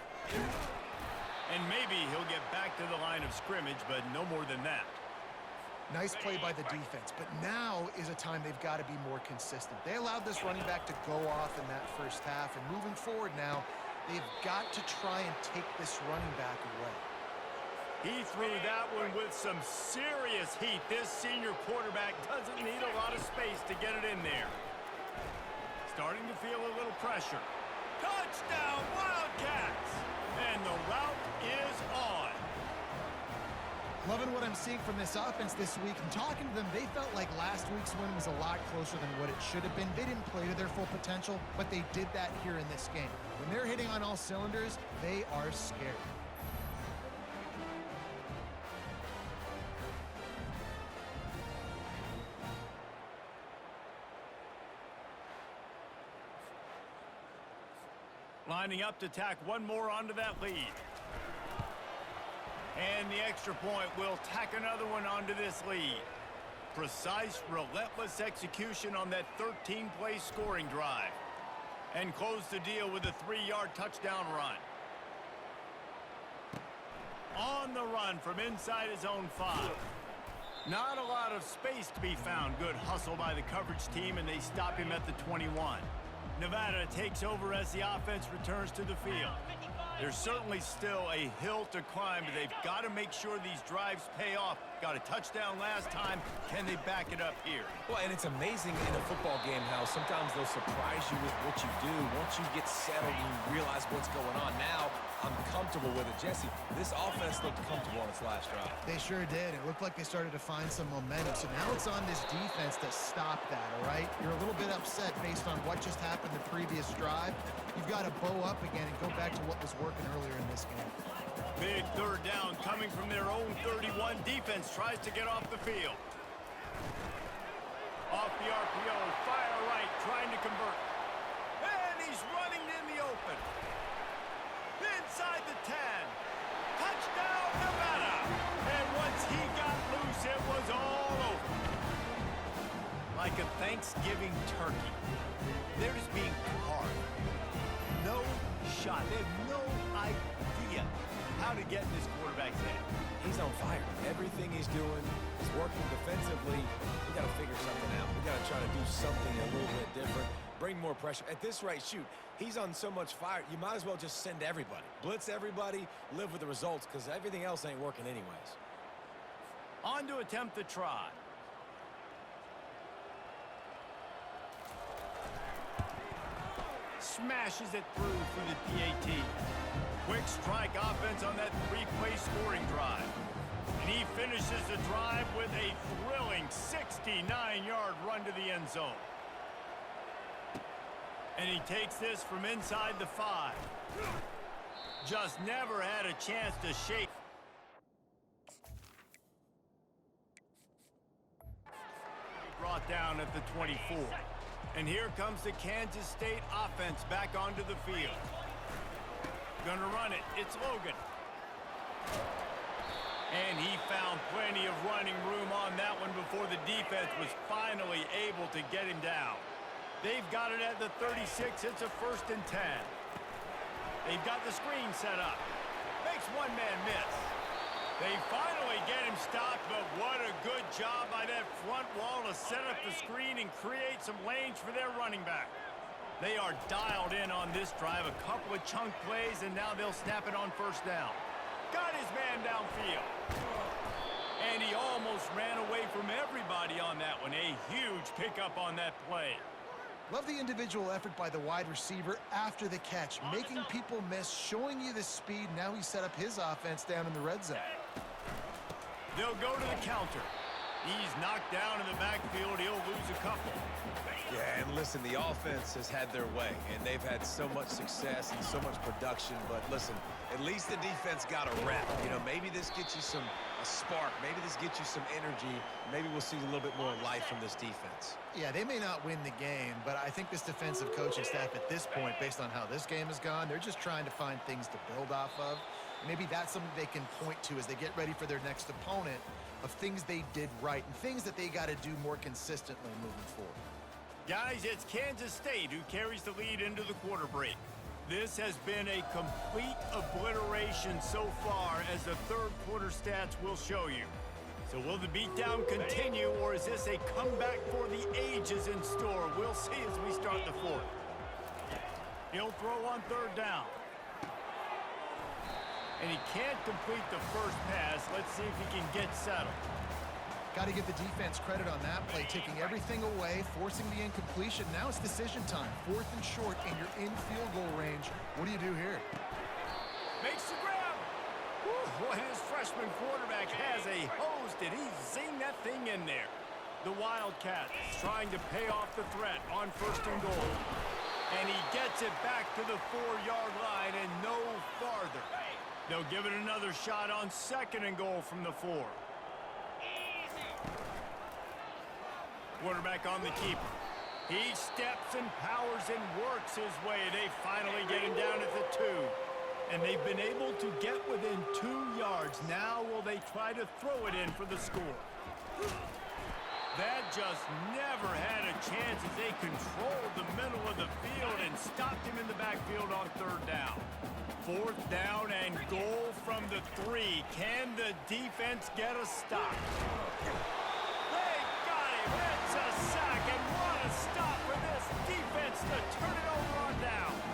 S1: And maybe he'll get back to the line of scrimmage, but no more than that.
S3: Nice play by the defense, but now is a time they've got to be more consistent. They allowed this running back to go off in that 1st half, and moving forward now, they've got to try and take this running back away.
S1: He threw that one with some serious heat. This senior quarterback doesn't need a lot of space to get it in there. Starting to feel a little pressure. Touchdown, Wildcats! And the route is on.
S3: Loving what I'm seeing from this offense this week. And talking to them, they felt like last week's win was a lot closer than what it should have been. They didn't play to their full potential, but they did that here in this game. When they're hitting on all cylinders, they are scared.
S1: Lining up to tack one more onto that lead. And the extra point will tack another one onto this lead. Precise, relentless execution on that 13-play scoring drive. And close the deal with a 3-yard touchdown run. On the run from inside his own 5. Not a lot of space to be found. Good hustle by the coverage team, and they stop him at the 21. Nevada takes over as the offense returns to the field. There's certainly still a hill to climb, but they've got to make sure these drives pay off Got a touchdown last time. Can they back it up here?
S2: Well, and it's amazing in a football game how sometimes they'll surprise you with what you do. Once you get settled and you realize what's going on, now I'm comfortable with it. Jesse, this offense looked comfortable on its last drive.
S3: They sure did. It looked like they started to find some momentum. So now it's on this defense to stop that, all right? You're a little bit upset based on what just happened the previous drive. You've got to bow up again and go back to what was working earlier in this game.
S1: Big third down coming from their own 31. Defense tries to get off the field. Off the RPO, fire right, trying to convert. And he's running in the open. Inside the 10. Touchdown, Nevada. And once he got loose, it was all over. Like a Thanksgiving turkey. They're just being carved. No shot. They have no idea how to get in this quarterback's head.
S2: He's on fire. Everything he's doing is working defensively. We got to figure something out. We got to try to do something a little bit different. Bring more pressure. At this rate, shoot, he's on so much fire, you might as well just send everybody. Blitz everybody, live with the results, because everything else ain't working anyways.
S1: On to attempt the try. Smashes it through the PAT. Quick strike offense on that three-play scoring drive. And he finishes the drive with a thrilling 69-yard run to the end zone. And he takes this from inside the 5. Just never had a chance to shake. Brought down at the 24. And here comes the Kansas State offense back onto the field. Gonna run it. It's Logan. And he found plenty of running room on that one before the defense was finally able to get him down. They've got it at the 36. It's a 1st and 10. They've got the screen set up. Makes one man miss. They finally get him stopped, but what a good job by that front wall to set up the screen and create some lanes for their running back. They are dialed in on this drive. A couple of chunk plays, and now they'll snap it on 1st down. Got his man downfield. And he almost ran away from everybody on that one. A huge pickup on that play.
S3: Love the individual effort by the wide receiver after the catch, making people miss, showing you the speed. Now he set up his offense down in the red zone.
S1: They'll go to the counter. He's knocked down in the backfield. He'll lose a couple.
S2: Yeah, and listen, the offense has had their way, and they've had so much success and so much production. But listen, at least the defense got a rep. You know, maybe this gets you a spark. Maybe this gets you some energy. Maybe we'll see a little bit more life from this defense.
S3: Yeah, they may not win the game, but I think this defensive coaching staff at this point, based on how this game has gone, they're just trying to find things to build off of. Maybe that's something they can point to as they get ready for their next opponent, of things they did right and things that they got to do more consistently moving forward.
S1: Guys, it's Kansas State who carries the lead into the quarter break. This has been a complete obliteration so far, as the third quarter stats will show you. So will the beatdown continue, or is this a comeback for the ages in store? We'll see as we start the 4th. He'll throw on 3rd down. And he can't complete the first pass. Let's see if he can get settled.
S3: Got to give the defense credit on that play, taking everything away, forcing the incompletion. Now it's decision time. 4th and short, and you're in field goal range. What do you do here?
S1: Makes the grab. Whew, boy, his freshman quarterback has a hose. Did he zing that thing in there? The Wildcat trying to pay off the threat on 1st and goal. And he gets it back to the 4-yard line and no farther. They'll give it another shot on 2nd and goal from the 4. Quarterback on the keeper. He steps and powers and works his way. They finally get him down at the 2. And they've been able to get within 2 yards. Now will they try to throw it in for the score? That just never had a chance as they controlled the middle of the field and stopped him in the backfield on 3rd down. 4th down and goal from the 3. Can the defense get a stop? They got him. It's a sack, and what a stop for this defense to turn it over on downs.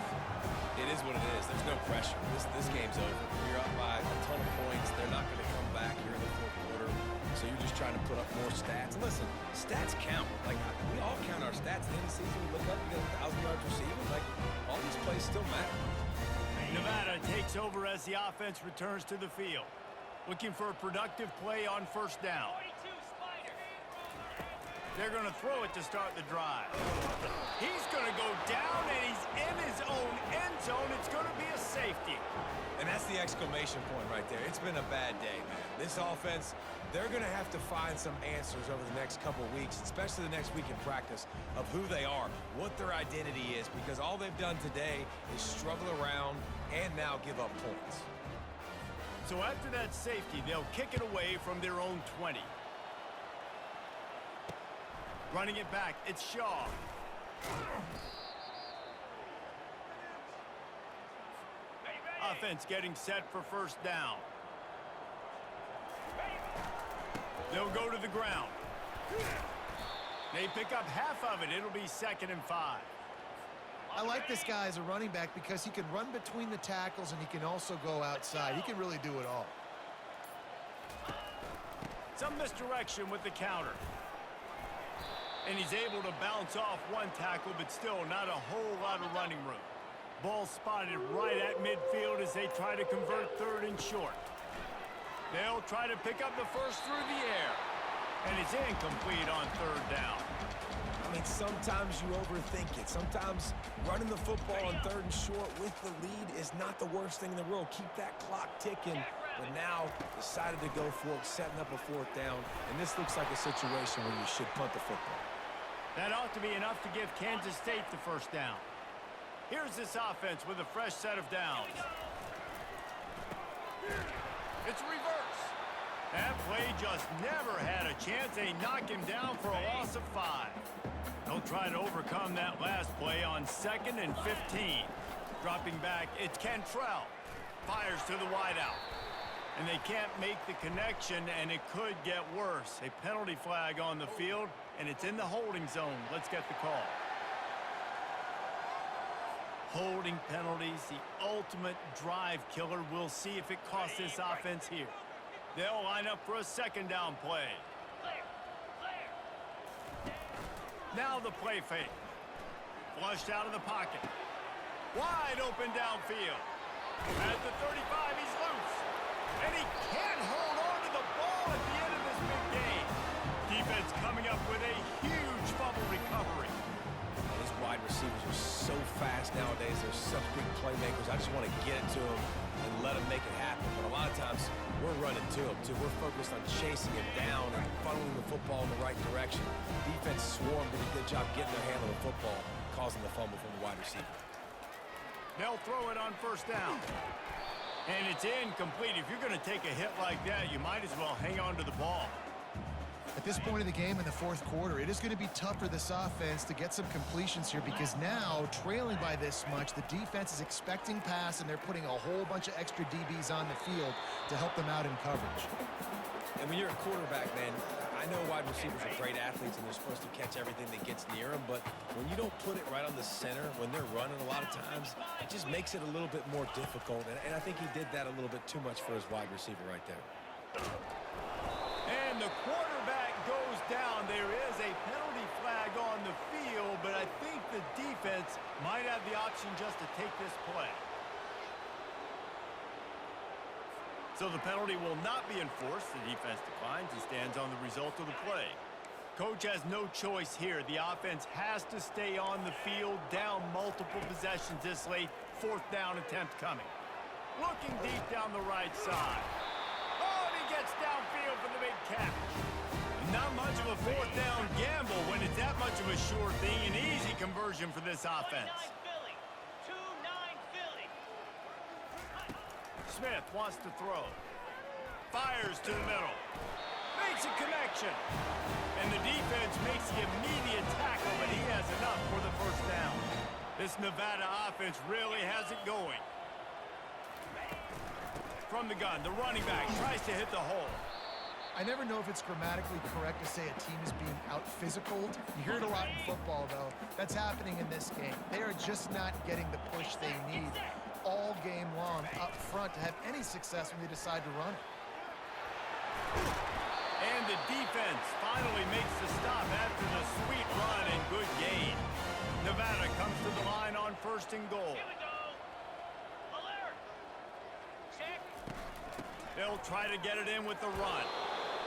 S2: It is what it is. There's no pressure. This game's over. You're up by a ton of points. They're not going to come back here in the 4th quarter. So you're just trying to put up more stats. And listen, stats count. Like, we all count our stats. At the end of the season, we look up, we get 1,000 yards receiving. Like, all these plays still matter.
S1: Nevada takes over as the offense returns to the field. Looking for a productive play on first down.
S5: 42 Spider.
S1: They're going to throw it to start the drive. He's going to go down, and he's in his own end zone. It's going to be a safety.
S2: And that's the exclamation point right there. It's been a bad day, man. This offense, they're going to have to find some answers over the next couple weeks, especially the next week in practice, of who they are, what their identity is, because all they've done today is struggle around and now give up points.
S1: So after that safety, they'll kick it away from their own 20. Running it back, it's Shaw. Offense getting set for first down. They'll go to the ground. They pick up half of it. It'll be 2nd and 5.
S3: I like this guy as a running back because he can run between the tackles and he can also go outside. He can really do it all.
S1: Some misdirection with the counter. And he's able to bounce off one tackle, but still not a whole lot of running room. Ball spotted right at midfield as they try to convert 3rd and short. They'll try to pick up the first through the air. And it's incomplete on 3rd down.
S2: I mean, sometimes you overthink it. Sometimes running the football on 3rd and short with the lead is not the worst thing in the world. Keep that clock ticking. But now decided to go for it, setting up a 4th down. And this looks like a situation where you should punt the football.
S1: That ought to be enough to give Kansas State the first down. Here's this offense with a fresh set of downs. It's reverse. That play just never had a chance. They knock him down for a loss of 5. They'll try to overcome that last play on 2nd and 15. Dropping back, it's Cantrell. Fires to the wideout. And they can't make the connection, and it could get worse. A penalty flag on the field, and it's in the holding zone. Let's get the call. Holding penalties, the ultimate drive killer. We'll see if it costs this offense here. They'll line up for a 2nd down play. Now the play fake. Flushed out of the pocket. Wide open downfield. At the 35, he's loose. And he can't hold on to the ball at the end of this big game. Defense coming up with a huge fumble recovery.
S2: These wide receivers are so fast nowadays. They're such big playmakers. I just want to get it to them and let them make it happen. But a lot of times, we're running to them, too. We're focused on chasing him down and funneling the football in the right direction. Defense swarmed, did a good job getting their hand on the football, causing the fumble from the wide receiver.
S1: They'll throw it on first down. And it's incomplete. If you're going to take a hit like that, you might as well hang on to the ball.
S3: At this point of the game in the 4th quarter, it is going to be tough for this offense to get some completions here because now, trailing by this much, the defense is expecting pass and they're putting a whole bunch of extra DBs on the field to help them out in coverage.
S2: And when you're a quarterback, man, I know wide receivers are great athletes and they're supposed to catch everything that gets near them, but when you don't put it right on the center, when they're running a lot of times, it just makes it a little bit more difficult. And I think he did that a little bit too much for his wide receiver right there.
S1: And the quarterback goes down. There is a penalty flag on the field, but I think the defense might have the option just to take this play. So the penalty will not be enforced. The defense declines and stands on the result of the play. Coach has no choice here. The offense has to stay on the field, down multiple possessions this late. 4th down attempt coming. Looking deep down the right side. Oh, and he gets downfield for the big catch. Not much of a 4th down gamble when it's that much of a sure thing. An easy conversion for this offense.
S5: 29 Philly. 2-9 Philly.
S1: Smith wants to throw. Fires to the middle. Makes a connection. And the defense makes the immediate tackle, but he has enough for the first down. This Nevada offense really has it going. From the gun, the running back tries to hit the hole.
S3: I never know if it's grammatically correct to say a team is being out-physicaled. You hear it a lot in football, though. That's happening in this game. They are just not getting the push they need all game long up front to have any success when they decide to run it.
S1: And the defense finally makes the stop after the sweet run and good gain. Nevada comes to the line on 1st and goal.
S5: Here we go. Alert. Check.
S1: They'll try to get it in with the run.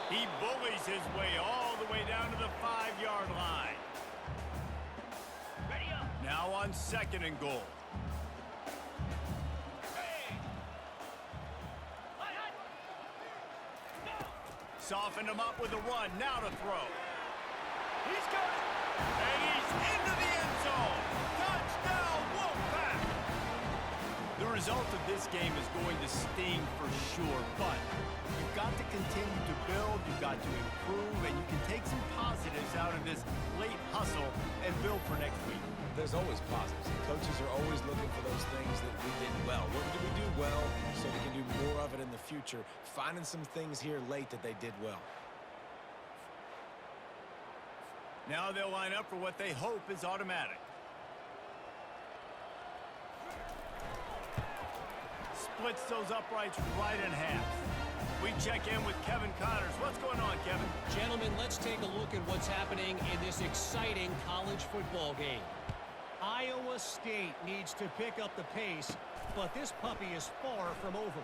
S1: He bullies his way all the way down to the 5-yard line.
S5: Ready up.
S1: Now on 2nd and goal.
S5: Hey. Hot. Go.
S1: Softened him up with a run. Now to throw. He's got it. And he's into the end zone. Touchdown, Wolfpack. The result of this game is going to sting for sure, but you've got to continue to build, you've got to improve, and you can take some positives out of this late hustle and build for next week.
S2: There's always positives. Coaches are always looking for those things that we did well. What did we do well so we can do more of it in the future? Finding some things here late that they did well.
S1: Now they'll line up for what they hope is automatic. Splits those uprights right in half. We check in with Kevin Connors. What's going on, Kevin?
S4: Gentlemen, let's take a look at what's happening in this exciting college football game. Iowa State needs to pick up the pace, but this puppy is far from over.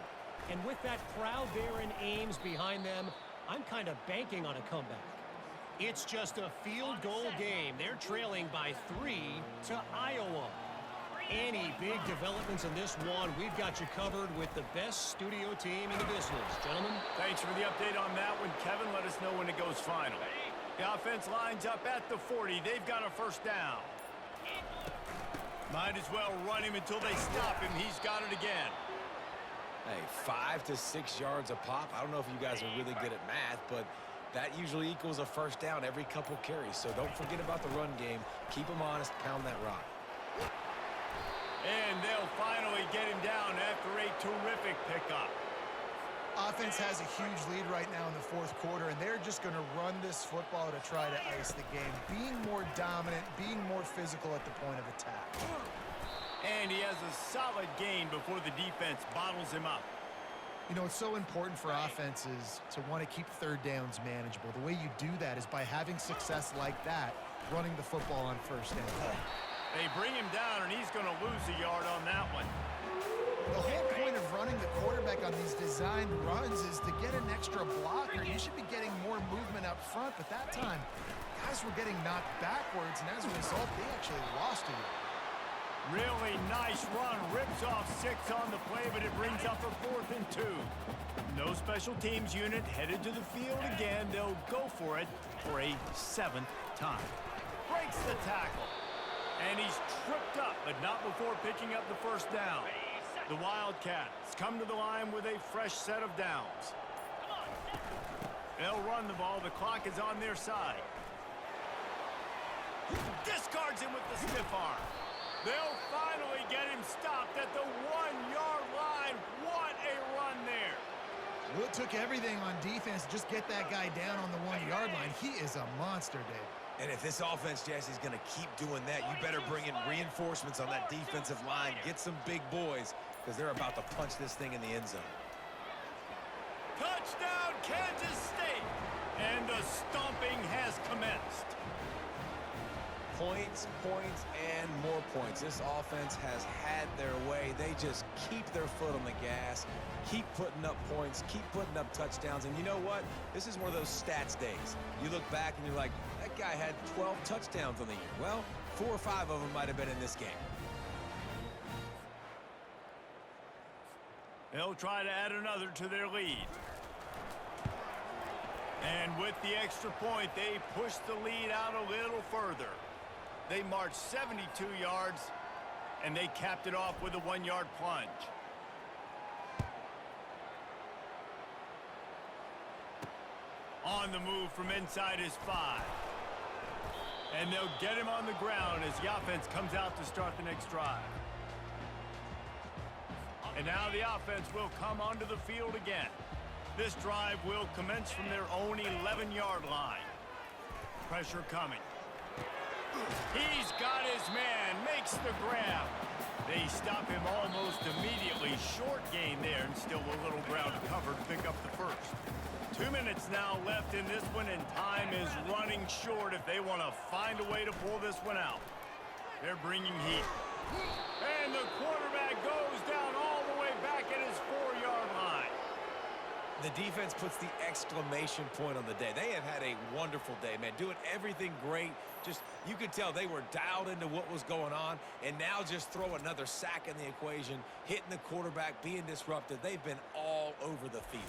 S4: And with that crowd there in Ames behind them, I'm kind of banking on a comeback. It's just a field goal game. They're trailing by 3 to Iowa. Any big developments in this one, we've got you covered with the best studio team in the business. Gentlemen.
S1: Thanks for the update on that one, Kevin. Let us know when it goes final. The offense lines up at the 40. They've got a 1st down. Might as well run him until they stop him. He's got it again.
S2: Hey, 5 to 6 yards a pop. I don't know if you guys are really good at math, but that usually equals a 1st down every couple carries. So don't forget about the run game. Keep them honest. Pound that rock.
S1: And they'll finally get him down after a terrific pickup.
S3: Offense has a huge lead right now in the 4th quarter, and they're just going to run this football to try to ice the game. Being more dominant, being more physical at the point of attack.
S1: And he has a solid gain before the defense bottles him up.
S3: You know, it's so important for offenses to want to keep 3rd downs manageable. The way you do that is by having success like that, running the football on 1st down.
S1: They bring him down, and he's going to lose a yard on that one.
S3: The whole point of running the quarterback on these designed runs is to get an extra blocker. You should be getting more movement up front, but that time, guys were getting knocked backwards, and as a result, they actually lost a yard.
S1: Really nice run. Rips off 6 on the play, but it brings up a 4th and 2. No special teams unit headed to the field again. They'll go for it for a 7th time. Breaks the tackle. And he's tripped up, but not before picking up the 1st down. The Wildcats come to the line with a fresh set of downs. They'll run the ball. The clock is on their side. Discards him with the stiff arm. They'll finally get him stopped at the 1-yard line. What a run there.
S3: Well, it took everything on defense to just get that guy down on the 1-yard line. He is a monster, Dave.
S2: And if this offense, Jesse's going to keep doing that, you better bring in reinforcements on that defensive line. Get some big boys, because they're about to punch this thing in the end zone.
S1: Touchdown, Kansas State. And the stomping has commenced.
S2: Points, points, and more points. This offense has had their way. They just keep their foot on the gas, keep putting up points, keep putting up touchdowns. And you know what? This is one of those stats days. You look back and you're like, that guy had 12 touchdowns on the year. Well, 4 or 5 of them might have been in this game.
S1: They'll try to add another to their lead. And with the extra point, they push the lead out a little further. They marched 72 yards, and they capped it off with a 1-yard plunge. On the move from inside his 5. And they'll get him on the ground as the offense comes out to start the next drive. And now the offense will come onto the field again. This drive will commence from their own 11-yard line. Pressure coming. He's got his man, makes the grab. They stop him almost immediately. Short gain there, and still a little ground cover to pick up the first. 2 minutes now left in this one, and time is running short if they want to find a way to pull this one out. They're bringing heat. And the quarterback goes down all the way back at his 4-yard line.
S2: The defense puts the exclamation point on the day. They have had a wonderful day, man. Doing everything great. Just, you could tell they were dialed into what was going on, and now just throw another sack in the equation, hitting the quarterback, being disruptive. They've been all over the field.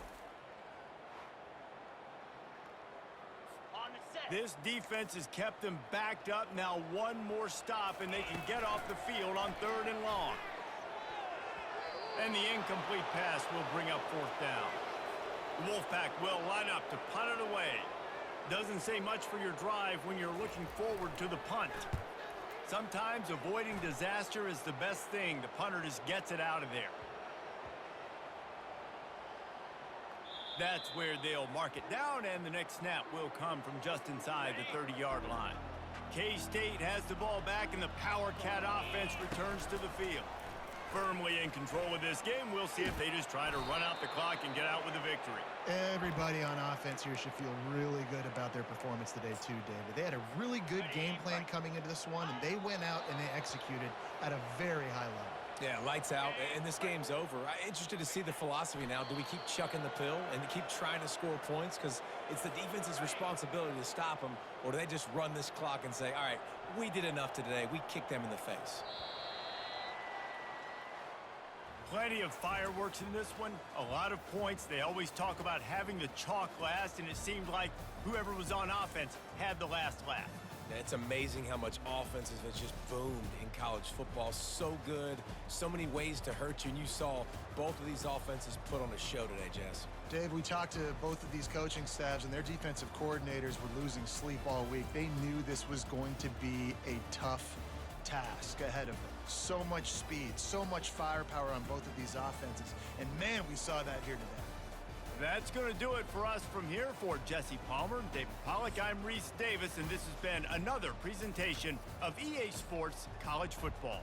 S5: On the set.
S1: This defense has kept them backed up. Now one more stop, and they can get off the field on 3rd and long. And the incomplete pass will bring up 4th down. The Wolfpack will line up to punt it away. Doesn't say much for your drive when you're looking forward to the punt. Sometimes avoiding disaster is the best thing. The punter just gets it out of there. That's where they'll mark it down, and the next snap will come from just inside the 30-yard line. K-State has the ball back, and the Power Cat offense returns to the field. Firmly in control of this game. We'll see if they just try to run out the clock and get out with a victory.
S3: Everybody on offense here should feel really good about their performance today too, David. They had a really good game plan coming into this one, and they went out and they executed at a very high level.
S2: Yeah, lights out, and this game's over. I'm interested to see the philosophy now. Do we keep chucking the pill and keep trying to score points? Because it's the defense's responsibility to stop them, or do they just run this clock and say, all right, we did enough today. We kicked them in the face.
S1: Plenty of fireworks in this one. A lot of points. They always talk about having the chalk last, and it seemed like whoever was on offense had the last laugh.
S2: And it's amazing how much offenses have just boomed in college football. So good, so many ways to hurt you, and you saw both of these offenses put on a show today, Jess.
S3: Dave, we talked to both of these coaching staffs, and their defensive coordinators were losing sleep all week. They knew this was going to be a tough task ahead of them. So much speed, so much firepower on both of these offenses, and man, we saw that here today.
S1: That's going to do it for us from here. For Jesse Palmer, David Pollack, I'm Reese Davis, and this has been another presentation of EA Sports College Football.